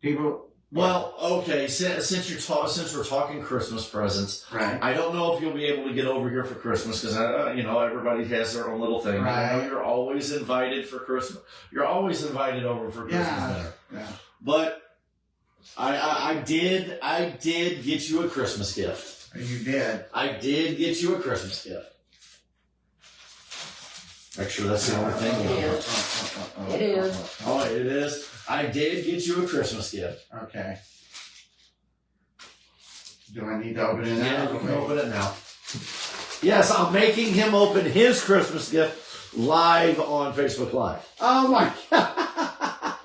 people. Well, okay. Since we're talking Christmas presents, Right. I don't know if you'll be able to get over here for Christmas because everybody has their own little thing. Right. I know you're always invited for Christmas. You're always invited over for Christmas dinner. Yeah. But I did get you a Christmas gift. You did. I did get you a Christmas gift. Make sure that's the only thing. It is. Oh, it is. I did get you a Christmas gift. Okay. Do I need to open it now? Yeah, you can open it now. Yes, I'm making him open his Christmas gift live on Facebook Live. Oh my God.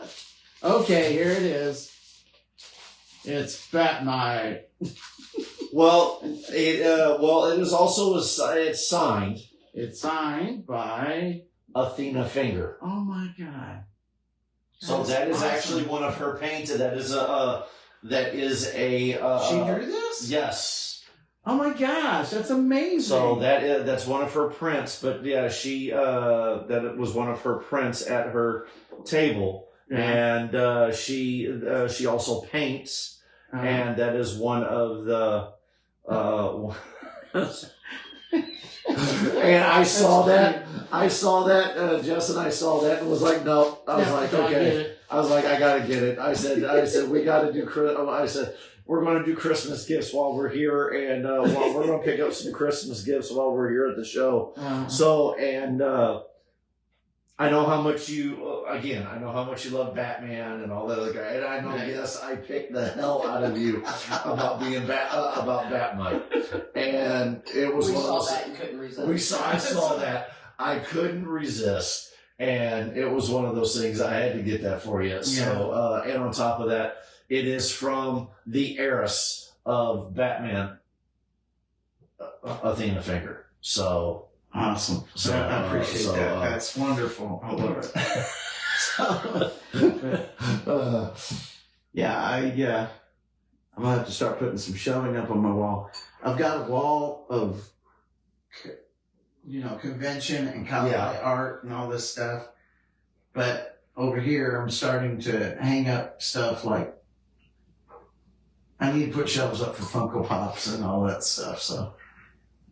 Okay, here it is. It's Batmite. Well, it is also it's signed It's signed by. Athena Finger. Oh my God. So That's that is awesome. actually one of her painted. That is a. She drew this? Yes. Oh my gosh, that's amazing. So that's one of her prints. But yeah, that was one of her prints at her table, Yeah. and she also paints, and that is one of the. And I saw that, Jess and I saw that and was like, no. I was like, okay. I was like, I gotta get it. I said, we gotta do, I said, we're gonna do Christmas gifts while we're here, and we're gonna pick up some Christmas gifts while we're here at the show. So, and I know how much you love Batman and all that other guy, and I know, yes, I picked the hell out of you about being about Batmite, and it was We one of saw those. that and couldn't resist. I saw that. I couldn't resist, and it was one of those things. I had to get that for you. So, and on top of that, it is from the heiress of Batman, Athena Finger. So. Awesome. So, I appreciate that. That's wonderful. I love it. I'm gonna have to start putting some shelving up on my wall. I've got a wall of, convention and copyright art and all this stuff. But over here, I'm starting to hang up stuff like I need to put shelves up for Funko Pops and all that stuff. So.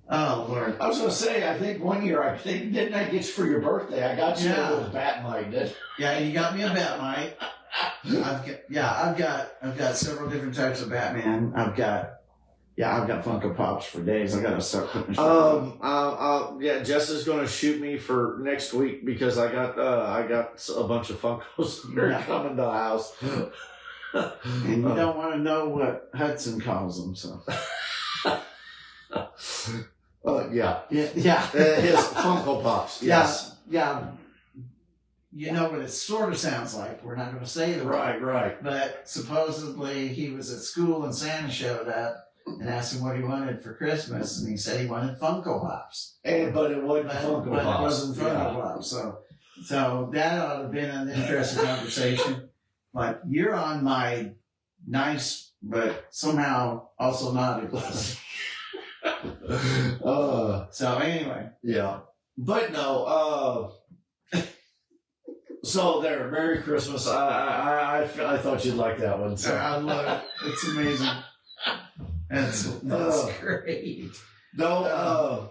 Oh Lord! I was going to say, I think one year, didn't I get you for your birthday? I got you a little Batmite, didn't Yeah, you got me a Batmite. I've got several different types of Batman. I've got Funko Pops for days. I got to start putting. Jess is going to shoot me for next week because I got a bunch of Funkos that are coming to the house. And you don't want to know what Hudson calls them, so. Yeah. His Funko Pops. Yes. Yeah. You know what it sort of sounds like. We're not going to say the word. Right. But supposedly he was at school and Santa showed up and asked him what he wanted for Christmas, and he said he wanted Funko Pops. But it wasn't Funko Pops. It wasn't Funko Pops. So that ought to have been an interesting conversation. Like, you're on my nice, but somehow also not a blessing. So anyway, Yeah. But no, so there, Merry Christmas. I thought you'd like that one. So. I love it. It's amazing. That's great. No,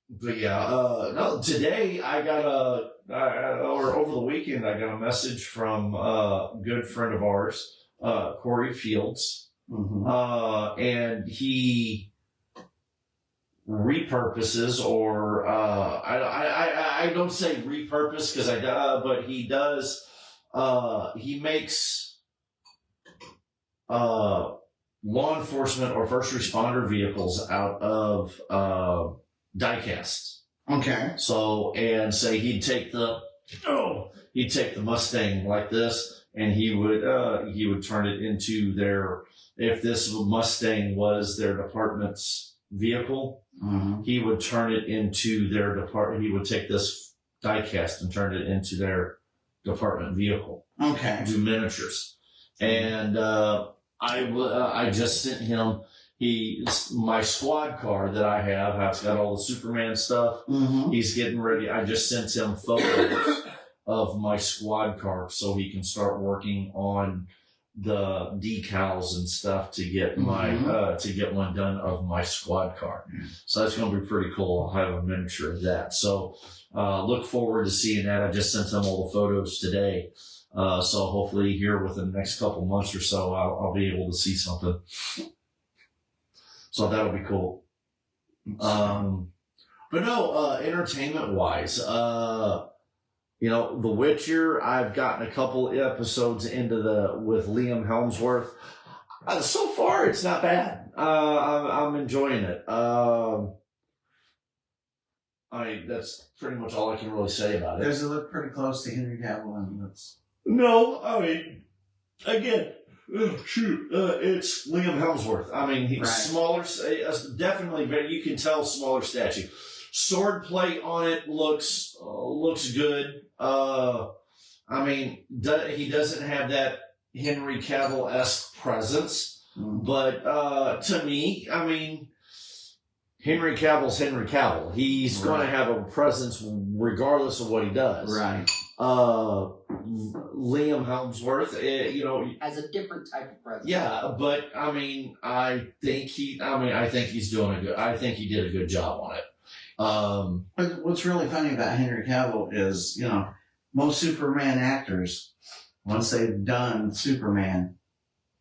but yeah, no, today I got or over the weekend, I got a message from a good friend of ours, Corey Fields, and he repurposes, or I don't say repurpose because but he does. He makes law enforcement or first responder vehicles out of die-casts. Okay. So, and say he'd take the Mustang like this, and he would turn it into if this Mustang was their department's vehicle, he would turn it into their department. He would take this die-cast and turn it into their department vehicle. Okay. Do miniatures. And I just sent him my squad car that I have. It's got all the Superman stuff. He's getting ready. I just sent him photos of my squad car so he can start working on the decals and stuff to get to get one done of my squad car. So that's going to be pretty cool. I'll have a miniature of that. So look forward to seeing that. I just sent him all the photos today. So hopefully here within the next couple months or so, I'll be able to see something. So that'll be cool. But no, entertainment wise, The Witcher, I've gotten a couple episodes into with Liam Hemsworth. So far, it's not bad. I'm enjoying it. That's pretty much all I can really say about it. Does it look pretty close to Henry Cavill? No, again, it's Liam Hemsworth. He's smaller, definitely, you can tell smaller statue. Sword plate on it looks good. He doesn't have that Henry Cavill-esque presence, but to me, Henry Cavill's Henry Cavill. He's going to have a presence regardless of what he does. Right. Liam Hemsworth, As a different type of presence. Yeah, but I think he's doing I think he did a good job on it. But what's really funny about Henry Cavill is, most Superman actors, once they've done Superman,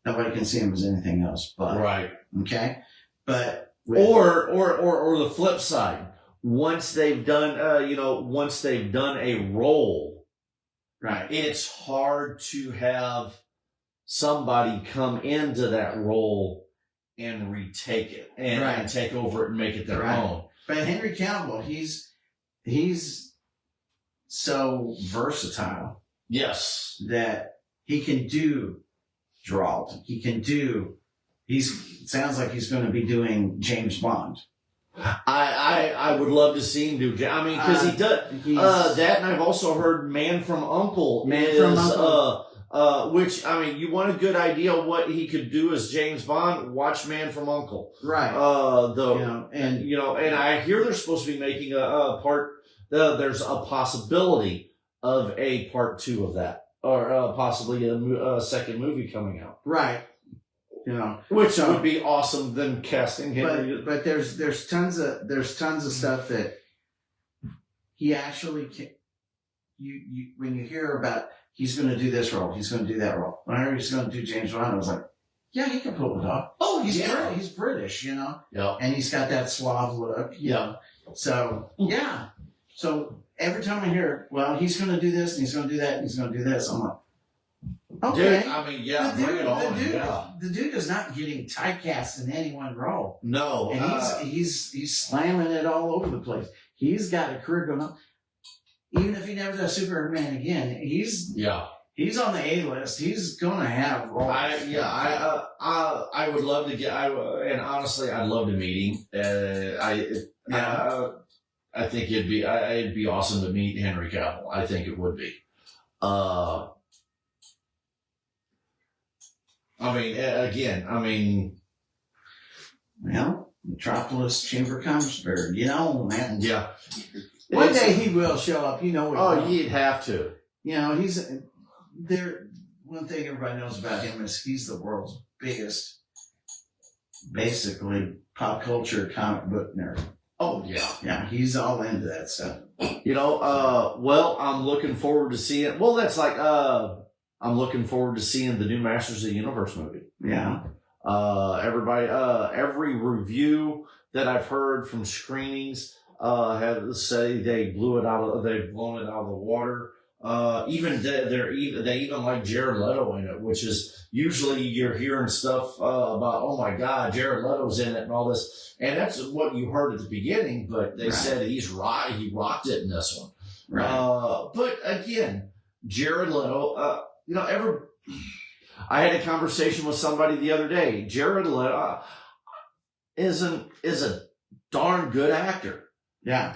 nobody can see him as anything else. But right. Okay. But or the flip side, once they've done a role, right, it's hard to have somebody come into that role and retake it and take over it and make it their own. But Henry Cavill, he's so versatile. Yes. That he can do Geralt. Sounds like he's going to be doing James Bond. I would love to see him do. Because he does that, and I've also heard Man from U.N.C.L.E. Which you want a good idea of what he could do as James Bond? Watch Man from U.N.C.L.E. Right. And I hear they're supposed to be making a part. There's a possibility of a part 2 of that, or possibly a second movie coming out. Right. Which would be awesome. Then casting him. But there's tons of stuff that he actually can. You when you hear about he's going to do this role, he's going to do that role. When I heard he's going to do James Bond, I was like, yeah, he can pull it off. Oh, he's British, Yeah. And he's got that suave look. Yeah. So yeah. So every time I hear, well, he's going to do this and he's going to do that and he's going to do this, I'm like, okay. Dude, bring it on. The dude is not getting typecast in any one role. No. And he's slamming it all over the place. He's got a career going on. Even if he never does Superman again, he's on the A list. He's going to have roles. I would love to and honestly, I'd love to meet him. I think it'd be awesome to meet Henry Cavill. I think it would be. I mean, again, I mean, Well, Metropolis Chamber of Commerce better get on, man. yeah. One It's- day he will show up. You know. He Oh, will. you'd have to. You know, he's there. One thing everybody knows about him is he's the world's biggest, basically, pop culture comic book nerd. Oh, yeah. Yeah, he's all into that stuff. Well, I'm looking forward to seeing. Well, that's like, I'm looking forward to seeing the new Masters of the Universe movie. Yeah. Every review that I've heard from screenings, have to say they've blown it out of the water. They even like Jared Leto in it, which is usually you're hearing stuff about, oh my God, Jared Leto's in it and all this, and that's what you heard at the beginning. But they said he rocked it in this one. Right. But again, Jared Leto, I had a conversation with somebody the other day. Jared Leto is a darn good actor. Yeah.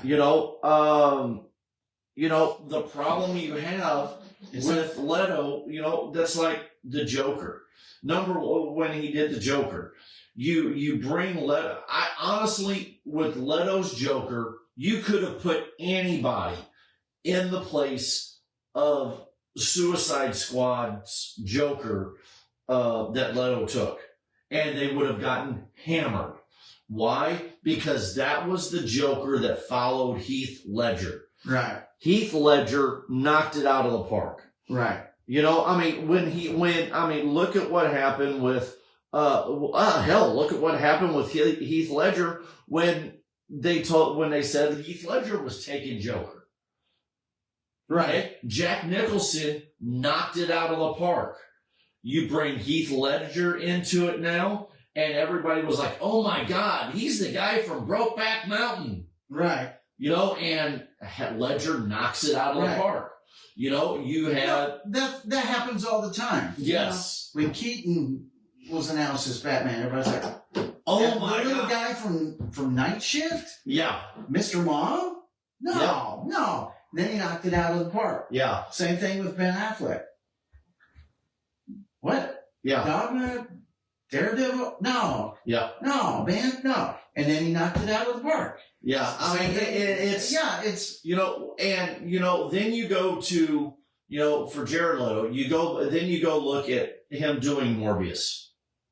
The problem you have with Leto, that's like the Joker. When he did the Joker, you bring Leto. I honestly, with Leto's Joker, you could have put anybody in the place of Suicide Squad's Joker that Leto took, and they would have gotten hammered. Why? Because that was the Joker that followed Heath Ledger. Right. Heath Ledger knocked it out of the park. Right. Look at what happened with, look at what happened with Heath Ledger when they said Heath Ledger was taking Joker. Right. Okay? Jack Nicholson knocked it out of the park. You bring Heath Ledger into it now, and everybody was like, oh my God, he's the guy from Brokeback Mountain. Right. And Ledger knocks it out of the park. You had... That happens all the time. Yes. When Keaton was announced as Batman, everybody's like, Oh my the little God. guy from Night Shift? Yeah. Mr. Mom? No, Yeah. no. Then he knocked it out of the park. Yeah. Same thing with Ben Affleck. What? Yeah. Dogma? Daredevil? No. Yeah. No, man, no. And then he knocked it out of the park. Yeah. I mean, it's... Yeah, it's... then you go to, for Jared Leto, you go look at him doing Morbius.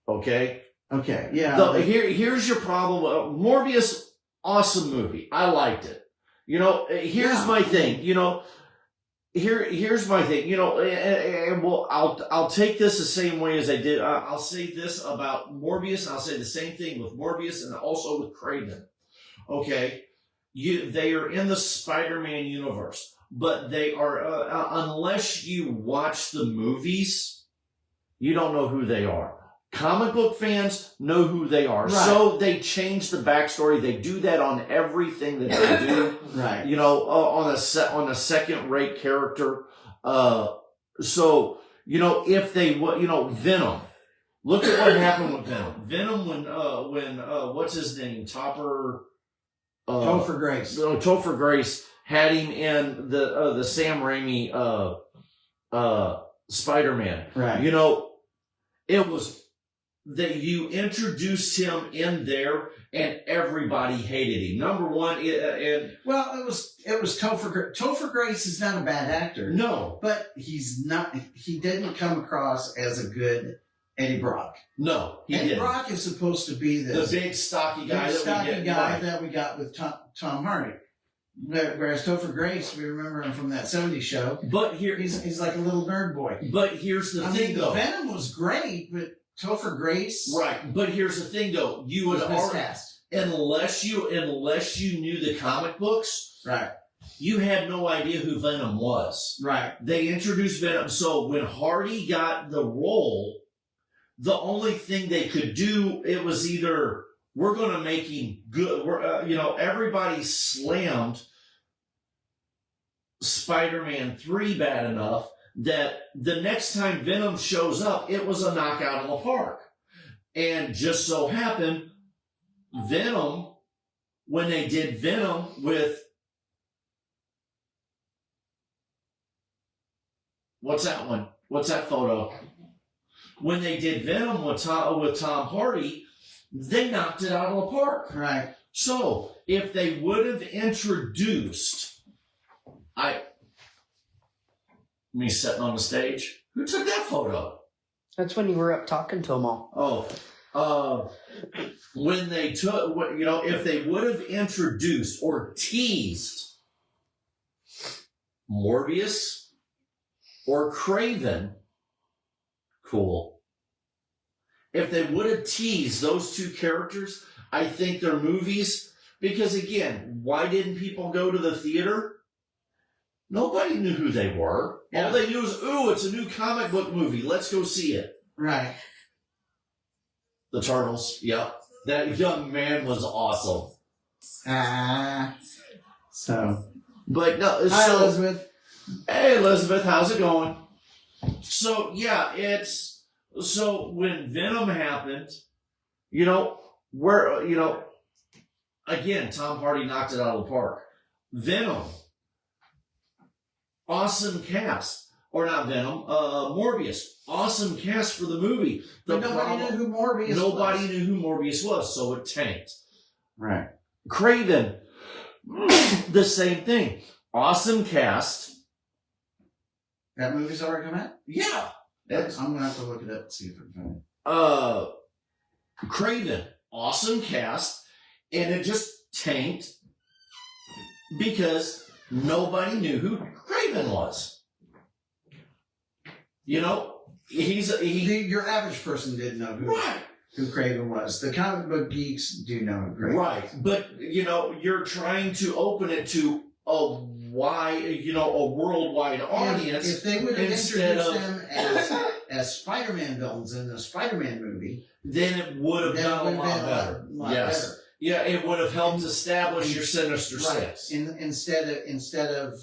Okay? Okay, yeah. Here's your problem. Morbius, awesome movie. I liked it. Here's my thing. Here's my thing. And I'll take this the same way as I did. I'll say this about Morbius. I'll say the same thing with Morbius and also with Craven. Okay, they are in the Spider-Man universe, but they are unless you watch the movies, you don't know who they are. Comic book fans know who they are, Right. So they change the backstory. They do that on everything that they do. Right. On a second-rate character. If they Venom. Look at what happened with Venom. Venom when what's his name? Topher Grace. Topher Grace had him in the Sam Raimi Spider-Man. Right. It was that you introduced him in there and everybody hated him. Number one, Well, it was Topher Grace. Topher Grace is not a bad actor. no, But he didn't come across as a good Eddie Brock. no, he Eddie didn't. Brock is supposed to be The this big stocky guy that we got with Tom Hardy. Whereas Topher Grace, we remember him from that 70s show. But He's like a little nerd boy. But here's the thing, though. Venom was great, but Topher Grace Right. But here's the thing, though. You would was already, miscast. unless you knew the comic books, Right. you had no idea who Venom was. Right. They introduced Venom. So when Hardy got the role, the only thing they could do, it was either we're going to make him good. Everybody slammed Spider-Man 3 bad enough that the next time Venom shows up, it was a knockout in the park. And just so happened, Venom, when they did Venom with, what's that one? What's that photo? when they did Venom with Tom Hardy, they knocked it out of the park. Right. So if they would have introduced, me sitting on the stage, who took that photo? That's when you were up talking to them all. When they took, if they would have introduced or teased Morbius or Craven, cool. If they would have teased those two characters, I think their movies, because again, why didn't people go to the theater? Nobody knew who they were. Yeah. All they knew was, ooh, it's a new comic book movie. Let's go see it. Right. The Turtles, yep. That young man was awesome. So. But no, Hi, Elizabeth. Hey, Elizabeth, how's it going? So, yeah, so when Venom happened, again, Tom Hardy knocked it out of the park. Venom, awesome cast. Or not Venom, Morbius, awesome cast for the movie. But nobody knew who Morbius was. Nobody knew who Morbius was, so it tanked. Right. Craven, the same thing. Awesome cast. That movie's already come out? Yeah. I'm going to have to look it up and see if I can find it. Craven, awesome cast, and it just tanked because nobody knew who Craven was. Your average person didn't know who Craven was. The comic book geeks do know who Craven was. Right. But, you're trying to open it to a worldwide audience. If they would have introduced them as Spider-Man villains in the Spider-Man movie, then it would have done a lot better. Yes. Better. Yeah, it would have helped establish your Sinister Right. Six. Instead of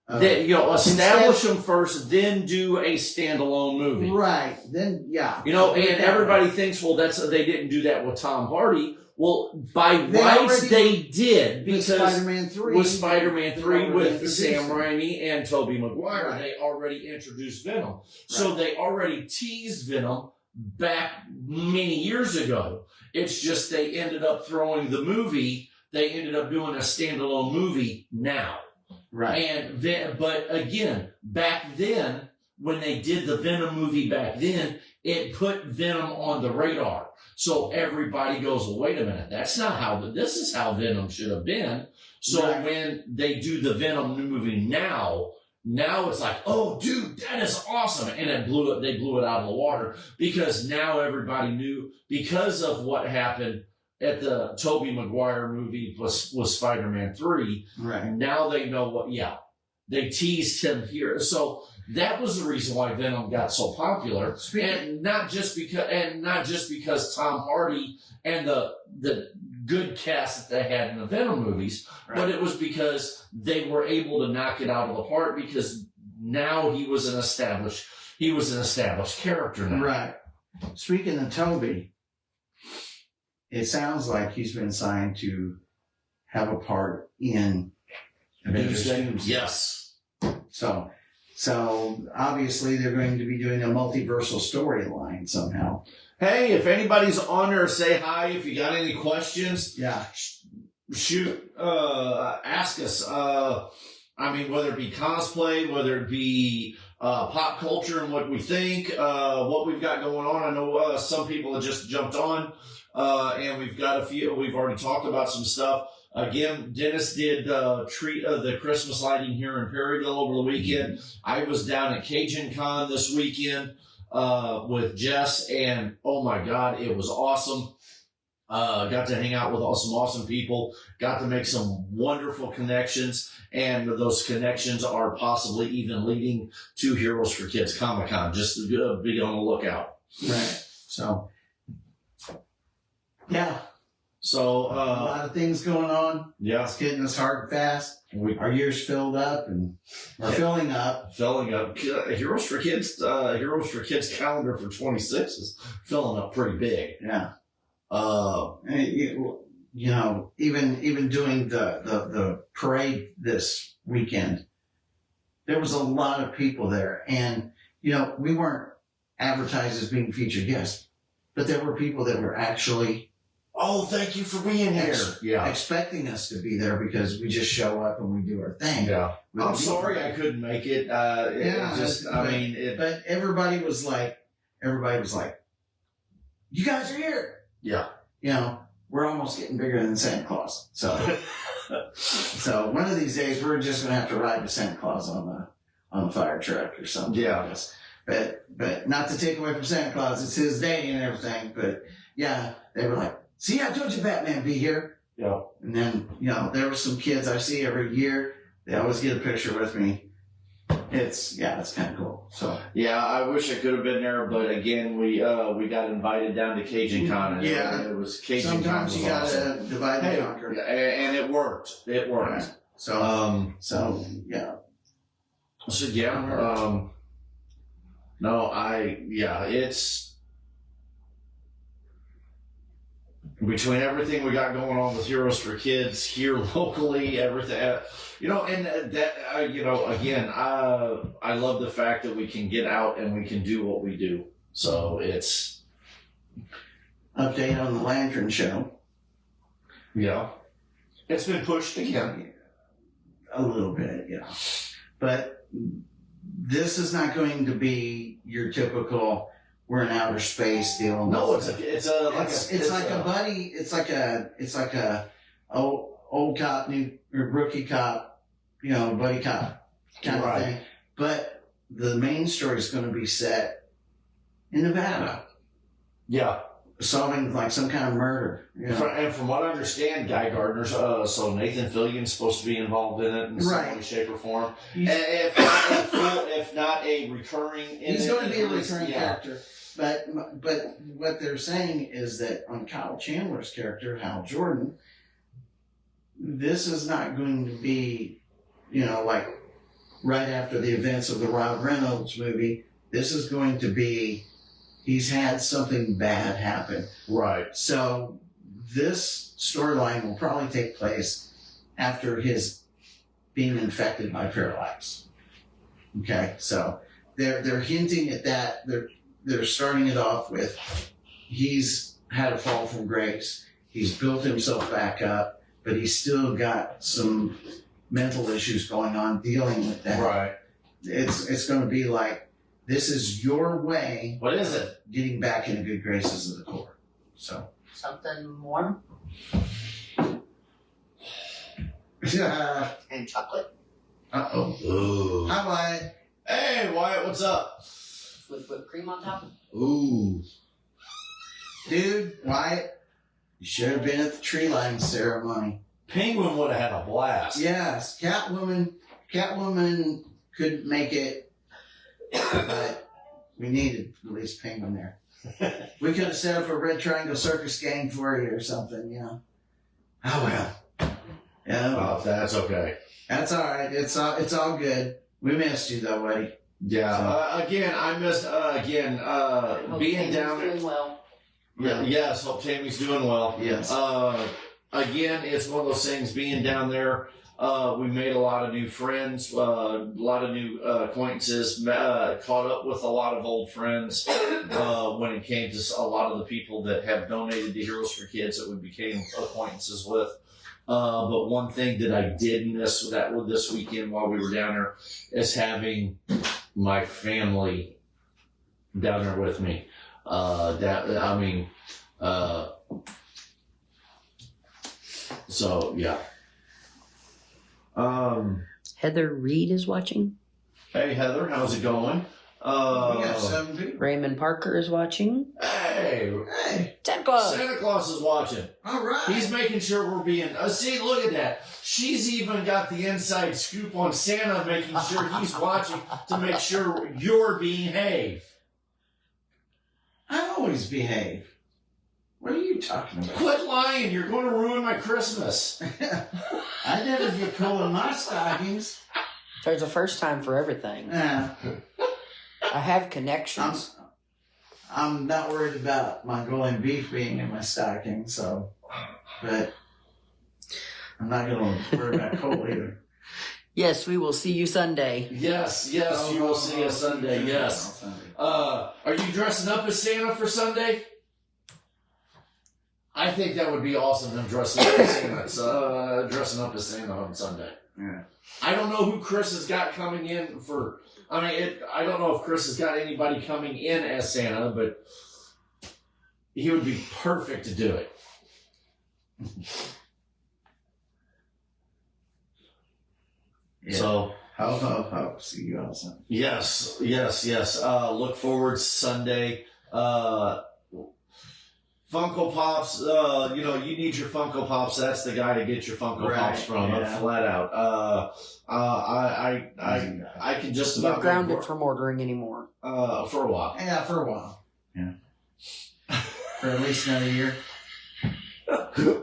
establish them first, then do a standalone movie. Right. Then, yeah. And everybody thinks, well, they didn't do that with Tom Hardy. Well, by rights, they did, because with Spider-Man 3 with Sam Raimi and Tobey Maguire, they already introduced Venom. So they already teased Venom back many years ago. It's just they ended up throwing the movie, they ended up doing a standalone movie now. Right. But again, back then, when they did the Venom movie back then, it put Venom on the radar. So everybody goes, well, wait a minute, this is how Venom should have been. So when they do the Venom movie now it's like, oh, dude, that is awesome. And they blew it out of the water because now everybody knew, because of what happened at the Tobey Maguire movie was Spider-Man 3. Right. Now they know they teased him here. So that was the reason why Venom got so popular. And not just because Tom Hardy and the good cast that they had in the Venom movies, but it was because they were able to knock it out of the park because now he was an established character now. Right. Speaking of Toby, it sounds like he's been signed to have a part in Avengers Doomsday. Yes. So obviously they're going to be doing a multiversal storyline somehow. Hey, if anybody's on there, say hi. If you got any questions, shoot, ask us. Whether it be cosplay, whether it be pop culture and what we think, what we've got going on. I know some people have just jumped on, and we've got a few. We've already talked about some stuff. Again, Dennis did the Christmas lighting here in Perryville over the weekend. I was down at Cajun Con this weekend with Jess, and oh my God, it was awesome. Got to hang out with some awesome people. Got to make some wonderful connections, and those connections are possibly even leading to Heroes for Kids Comic-Con. Just be on the lookout. Right. So, yeah. So a lot of things going on. Yeah, it's getting us hard and fast. Our year's filled up and we're filling up. Heroes for Kids calendar for 26 is filling up pretty big. Yeah. Even doing the parade this weekend, there was a lot of people there, and we weren't advertised as being featured guests, but there were people that were actually Oh, thank you for being here. Yeah. expecting us to be there because we just show up and we do our thing. Yeah. With I'm the sorry people. I couldn't make it. Yeah, It just, I but- mean, it. But everybody was like, you guys are here. Yeah. You know, we're almost getting bigger than Santa Claus. So, so one of these days we're just gonna have to ride with Santa Claus on the fire truck or something. Yeah. I guess. But not to take away from Santa Claus, it's his day and everything. But yeah, they were like, see, I told you Batman be here. Yeah. And then, you know, there were some kids I see every year. They always get a picture with me. It's kind of cool. So Yeah, I wish I could have been there, but again, we got invited down to Cajun Con. And Yeah. it was Cajun Con. sometimes Was you gotta awesome. divide Hey, and conquer. and it worked. It worked. Right. So So yeah. yeah. It's between everything we got going on with Heroes for Kids here locally, everything, you know, and again, I love the fact that we can get out and we can do what we do. So it's, Update on the Lantern Show. yeah, it's been pushed again. A little bit, yeah. But this is not going to be your typical we're in outer space deal. No, it's like a buddy. It's like a old cop, new or rookie cop, you know, buddy cop kind Right. of thing. But the main story is going to be set in Nevada, yeah. solving like some kind of murder. You know? And from what I understand, Guy Gardner's, so Nathan Fillion's supposed to be involved in it in some Right. way, shape, or form. He's- If not a recurring, He's going to be a recurring yeah. character. But what they're saying is that on Kyle Chandler's character, Hal Jordan, this is not going to be, you know, like right after the events of the Rod Reynolds movie. This is going to be, he's had something bad happen. Right. So this storyline will probably take place after his being infected by parallax. Okay, so they're hinting at that. They're starting it off with he's had a fall from grace. He's built himself back up, but he's still got some mental issues going on dealing with that. Right. It's going to be like, this is your way What is it? getting back into good graces of the Corps. So. Something warm Yeah. and chocolate Uh-oh. Ooh. Hi, Wyatt. Hey, Wyatt, what's up? with whipped cream on top. Ooh. Dude, Wyatt, you should have been at the tree lighting ceremony. Penguin would have had a blast. Yes, Catwoman couldn't make it, but we needed at least Penguin there. We could have set up a Red Triangle Circus gang for you or something, you know. Oh well. Yeah, Oh, that's okay. that's all right. It's all good. We missed you though, buddy. Yeah. Again, I missed being down there. Doing well. Yeah. Yes. Hope Tammy's doing well. Yes. Again, it's one of those things. Being down there, we made a lot of new friends, a lot of new acquaintances. Caught up with a lot of old friends when it came to a lot of the people that have donated to Heroes for Kids that we became acquaintances with. But one thing that I did miss this weekend while we were down there is having my family down there with me. So yeah. Heather Reed is watching. Hey Heather, how's it going? We got 7 people. Raymond Parker is watching. Hey, Hey, Santa Claus. Santa Claus is watching. all right. He's making sure we're being. See, look at that. She's even got the inside scoop on Santa, making sure he's watching to make sure you're behave. I always behave. What are you talking about? Quit lying. You're going to ruin my Christmas. I never get pulling my stockings. There's a first time for everything. Yeah. I have connections. I'm not worried about my golden beef being in my stocking, so, but I'm not going to worry about coal either. Yes, we will see you Sunday. Yes, you will see us Sunday. Yes. Are you dressing up as Santa for Sunday? I think that would be awesome. Him dressing up as Santa. Dressing up as Santa on Sunday. Yeah. I don't know who Chris has got coming in for. I don't know if Chris has got anybody coming in as Santa, but he would be perfect to do it. Yeah. So, Ho. See you all Sunday. yes. Look forward to Sunday. Funko Pops, you need your Funko Pops. That's the guy to get your Funko Pops from, flat out. I can just You're about grounded from ordering anymore. for a while. Yeah, for a while. Yeah. For at least another year.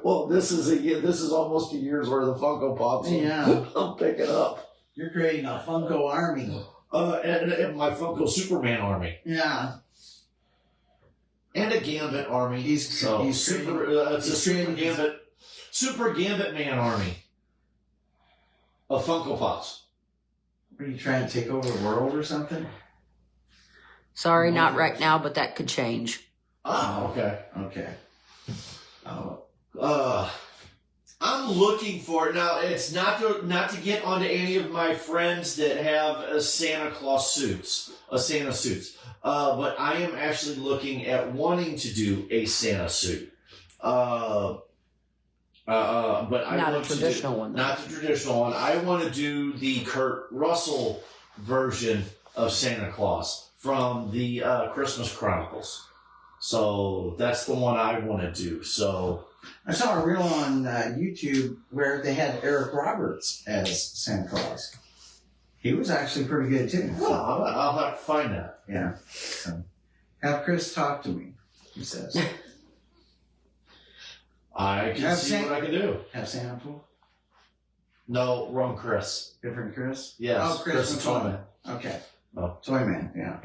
Well, this is almost a year's worth of Funko Pops. Yeah. I'm picking up. You're creating a Funko army. And my Funko Superman army. Yeah. And a Gambit army. It's a Super Gambit Man army of Funko Pops. Are you trying to take over the world or something? Sorry, not right now, but that could change. Oh, okay. Okay. Oh. I'm looking for it now. It's not to get onto any of my friends that have Santa suits, but I am actually looking at wanting to do a Santa suit. But Not a traditional one. Not the traditional one. I want to do the Kurt Russell version of Santa Claus from the Christmas Chronicles. So that's the one I want to do. So I saw a reel on YouTube where they had Eric Roberts as Santa Claus. He was actually pretty good too. well, I'll have to find that. Yeah. So, have Chris talk to me, he says. I can see what I can do. Have Santa pool? No, wrong Chris. Different Chris? Yes, Oh, Chris and Toyman. Toyman. Okay. Oh. Toyman, yeah.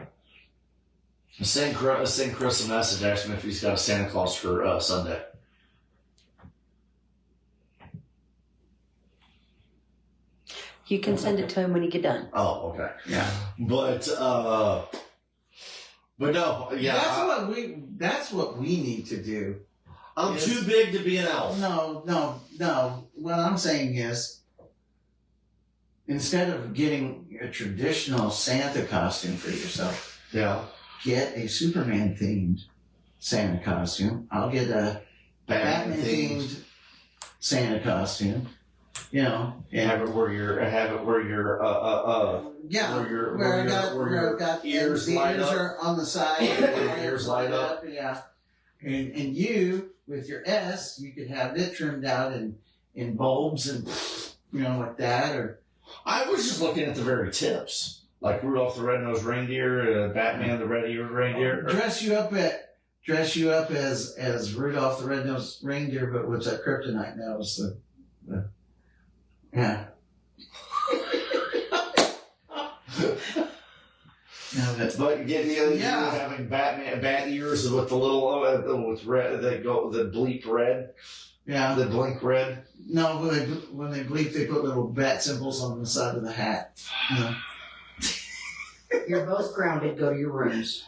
Send Chris a message, ask him if he's got a Santa Claus for Sunday. You can send it to him when you get done. Oh, okay. Yeah. But no, yeah. That's what we need to do. I'm too big to be an elf. No. What I'm saying is, instead of getting a traditional Santa costume for yourself, Yeah. get a Superman themed Santa costume. I'll get a Batman themed Santa costume. And Have it where your where I've got ears the light ears up. are on the side. Ears light up. Yeah. And you with your S, you could have it trimmed out in bulbs and like that. Or I was just looking at the very tips, like Rudolph the Red-Nosed Reindeer, Batman the Red-Eared Reindeer. dress you up as Rudolph the Red-Nosed Reindeer, but with that kryptonite nose. Yeah. But having bat ears with the little with red the bleep red, Yeah. the blink red. No, when they bleep, they put little bat symbols on the side of the hat. You're both grounded. Go to your rooms.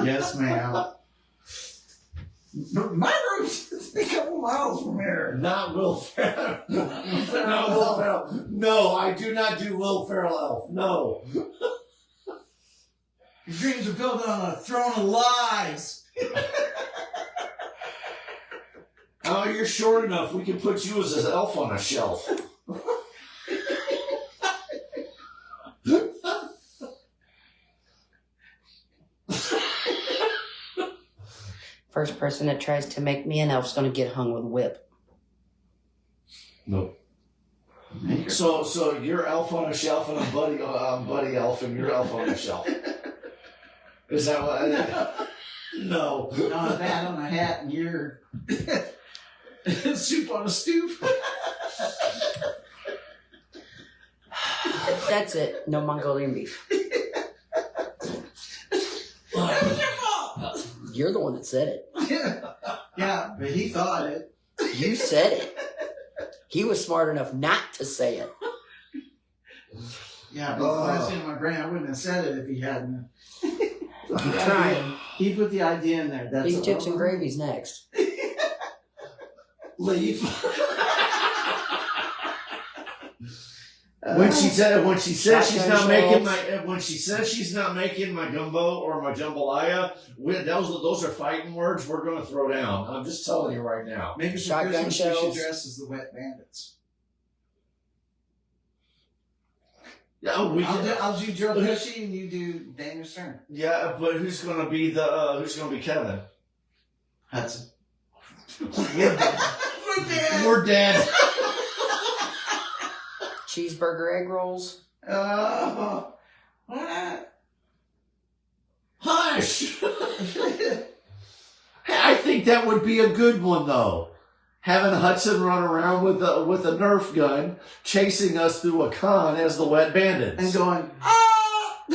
Yes, ma'am. My room's a couple miles from here. Not Will Ferrell. Not Will Ferrell. No, I do not do Will Ferrell elf. No. Your dreams are built on a throne of lies. Oh, you're short enough. We can put you as an elf on a shelf. First person that tries to make me an elf's gonna get hung with a whip. Nope. So you're elf on a shelf and I'm buddy elf and you're elf on a shelf. Is that what? No. On a bat on a hat and you're soup on a stoop. That's it. No Mongolian beef. You're the one that said it. Yeah, but he thought it. You said it. He was smart enough not to say it. Yeah, but when I was in my brain, I wouldn't have said it if he hadn't. Trying. He put the idea in there. That's Beef tips and gravy's next. Leave. When she says she's not making my gumbo or my jambalaya, those are fighting words we're gonna throw down. I'm just telling you right now. Maybe for Shotgun Christmas we should shells. dress as the Wet Bandits. Yeah, I'll do Joe Pesci and you do Daniel Stern. yeah, but who's gonna be Kevin? Hudson. We're dead. Cheeseburger egg rolls. What? Hush. I think that would be a good one though. Having Hudson run around with a Nerf gun, chasing us through a con as the Wet Bandits. And going, ah!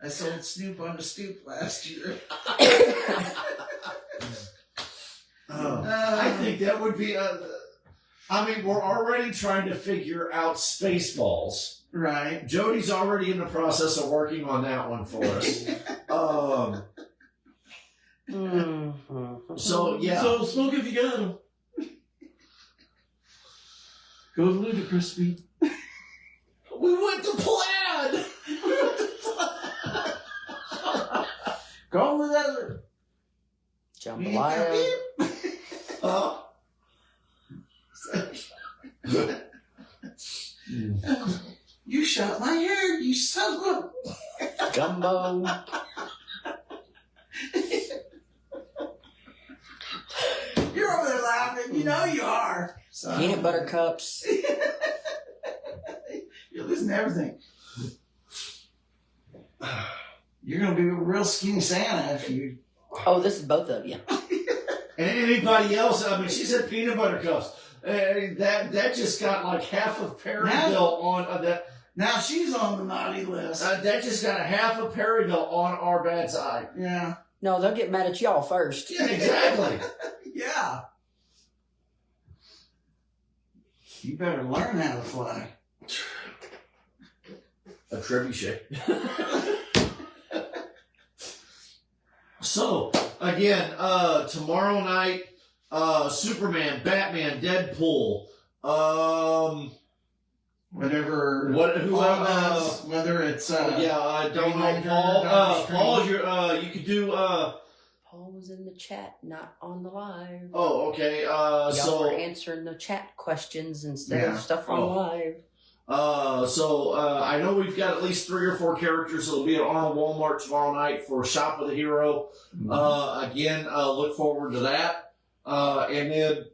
I sold Snoop on the stoop last year. I think that would be we're already trying to figure out Spaceballs. Right. Jody's already in the process of working on that one for us. So, yeah. So smoke if you got them. Go to Ludicrous Speed. We went to Plaid! Go with that. Jambalaya. You shot my hair, you son of a... Gumbo. You're over there laughing, you know you are. So, Peanut butter cups. You're losing everything. You're going to be a real skinny Santa if you... Oh, this is both of you. And anybody else, she said peanut butter cups. That just got like half of Perryville on that. Now she's on the naughty list. That just got half of Perryville on our bad side. Yeah. No, they'll get mad at y'all first. Yeah, exactly. Yeah. You better learn how to fly. A trebuchet. So, again, tomorrow night, Superman, Batman, Deadpool, Whatever. Whether it's I don't know, Rainmaker, Paul. Doctor Paul, you could do. Paul was in the chat, not on the live. Oh, okay. Y'all were answering the chat questions instead of stuff on live. I know we've got at least 3 or 4 characters that'll be at Arnold Walmart tomorrow night for Shop with a Hero. Again, look forward to that. And then,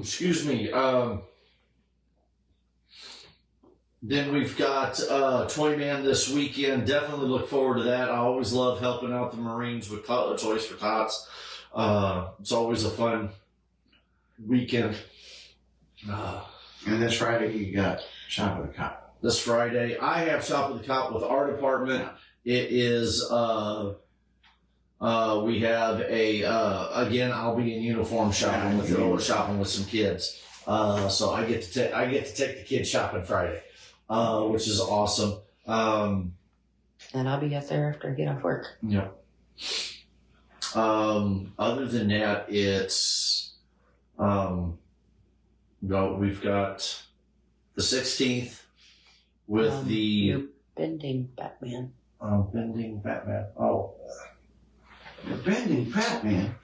excuse me. Then we've got Toyman this weekend. Definitely look forward to that. I always love helping out the Marines with Toys for Tots. It's always a fun weekend. And this Friday you got Shop with a Cop. This Friday, I have Shop with a Cop with our department. It is, we have again, I'll be in uniform shopping with some kids. So I get to take the kids shopping Friday, which is awesome. And I'll be out there after I get off work. Yeah. Other than that, it's, we've got the 16th with You're bending Batman. bending Batman. Oh, You're bending Batman.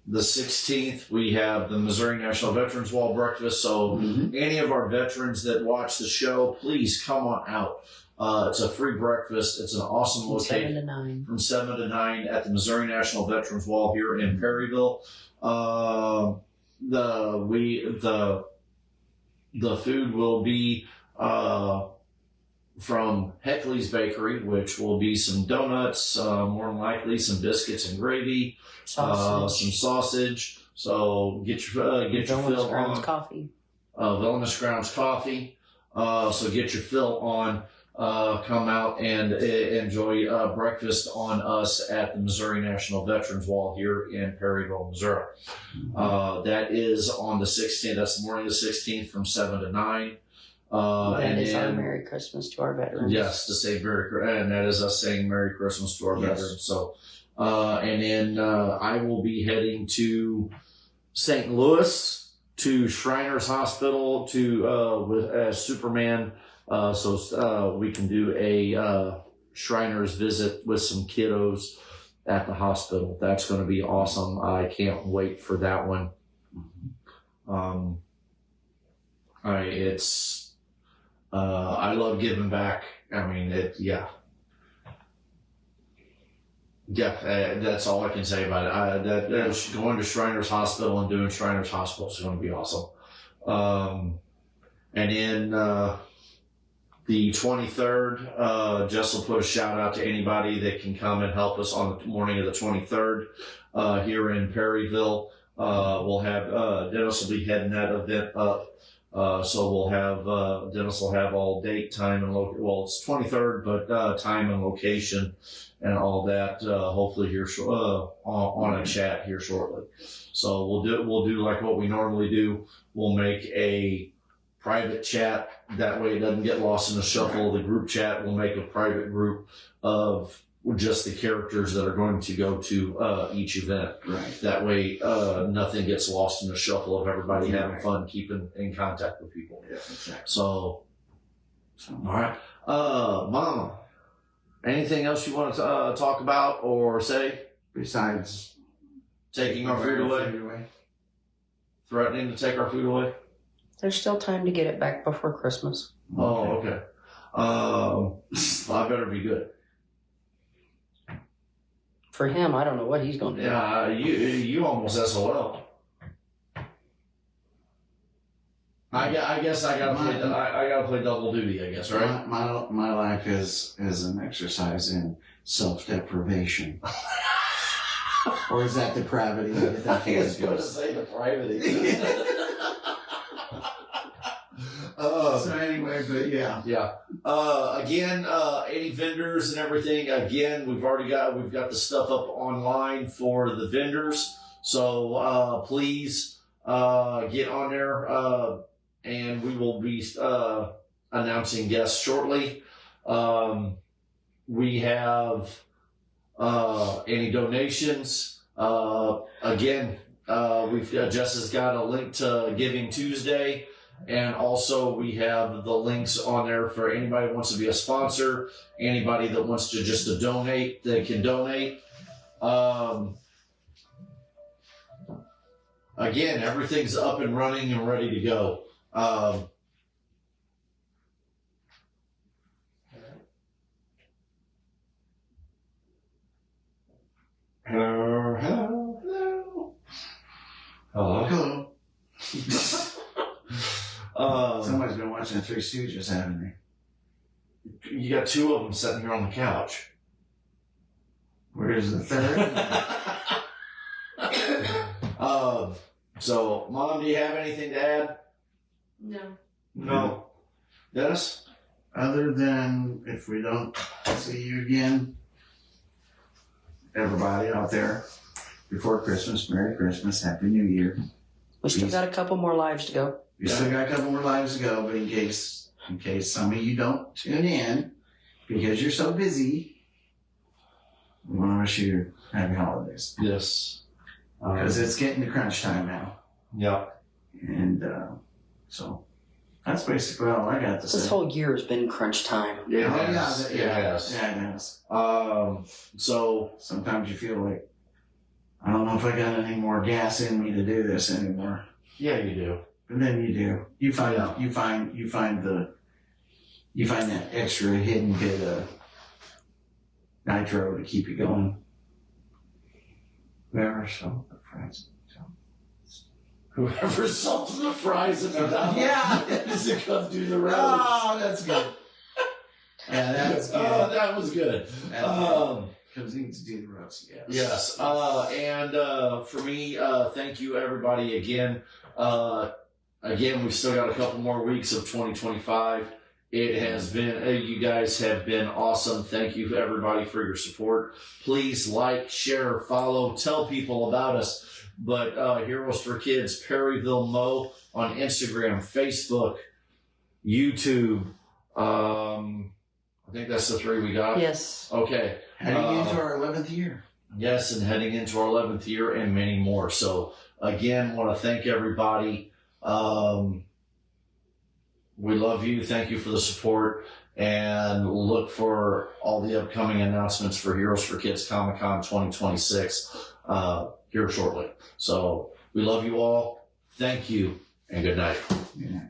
The 16th, we have the Missouri National Veterans Wall Breakfast. So any of our veterans that watch the show, please come on out. It's a free breakfast. It's an awesome location. 7 to 9. From 7 to 9 at the Missouri National Veterans Wall here in Perryville. The food will be from Heckley's Bakery, which will be some donuts, more than likely some biscuits and gravy, some sausage. So get your fill on coffee. Villainous Grounds coffee. So get your fill on come out and enjoy breakfast on us at the Missouri National Veterans Wall here in Perryville, Missouri. That is on the 16th. That's the morning of the 16th from 7 to 9. That is our Merry Christmas to our veterans. Yes, to say and that is us saying Merry Christmas to our veterans. So, and then I will be heading to St. Louis to Shriners Hospital to with Superman, so we can do a Shriners visit with some kiddos at the hospital. That's going to be awesome. I can't wait for that one. I love giving back. I mean, that's all I can say about it. Going to Shriners Hospital and doing Shriners Hospital is going to be awesome. And then the 23rd, Jess will put a shout out to anybody that can come and help us on the morning of the 23rd here in Perryville. We'll have Dennis will be heading that event up. So we'll have Dennis will have all date, time, and well, it's 23rd, but time and location and all that. Hopefully here on a chat here shortly. So we'll do like what we normally do. We'll make a private chat. That way it doesn't get lost in the shuffle of the group chat. We'll make a private group of just the characters that are going to go to each event. Right. That way nothing gets lost in the shuffle of everybody having fun, keeping in contact with people. Yeah, exactly. So all right. Mama, anything else you want to talk about or say? Besides taking our food away? Threatening to take our food away? There's still time to get it back before Christmas. Oh, okay. I better be good. For him, I don't know what he's going to do. Yeah, you almost SOL. I guess I gotta play double duty. I guess, right? My life is an exercise in self-deprivation. Or is that depravity? I was going to say depravity. So anyway, but yeah. Again, any vendors and everything. Again, we've got the stuff up online for the vendors. So please get on there, and we will be announcing guests shortly. We have any donations. Again, Jess has got a link to Giving Tuesday. And also we have the links on there for anybody that wants to be a sponsor, anybody that wants to just to donate, they can donate. Again, everything's up and running and ready to go. Hello. Somebody's been watching the Three Stooges, haven't they? You got two of them sitting here on the couch. Where's the third? So, Mom, do you have anything to add? No. Dennis? Other than if we don't see you again, everybody out there, before Christmas, Merry Christmas, Happy New Year. We still got a couple more lives to go. We still got a couple more lives to go, but in case some of you don't tune in because you're so busy, we want to wish you happy holidays. Yes. Because it's getting to crunch time now. Yeah. And so that's basically all I got to say. This whole year has been crunch time. It has. Yeah, it has. So sometimes you feel like, I don't know if I got any more gas in me to do this anymore. Yeah, you do. But then you do. You find that extra hidden bit of nitro to keep you going. Whoever sold the fries. Whoever sold the fries in the McDonald's is to come do the road. Oh, that's good. Yeah, that's good. Oh, that was good. Comes in to do the roast, Yes. And for me, thank you everybody again. Again, we've still got a couple more weeks of 2025 It has been, you guys have been awesome. Thank you, everybody, for your support. Please like, share, follow, tell people about us. But Heroes for Kids, Perryville Mo on Instagram, Facebook, YouTube. I think that's the 3 we got. Yes. Okay. Heading into our 11th year. Yes, and heading into our 11th year and many more. So, again, want to thank everybody. We love you. Thank you for the support. And look for all the upcoming announcements for Heroes for Kids Comic Con 2026 here shortly. So, we love you all. Thank you, and good night. Yeah.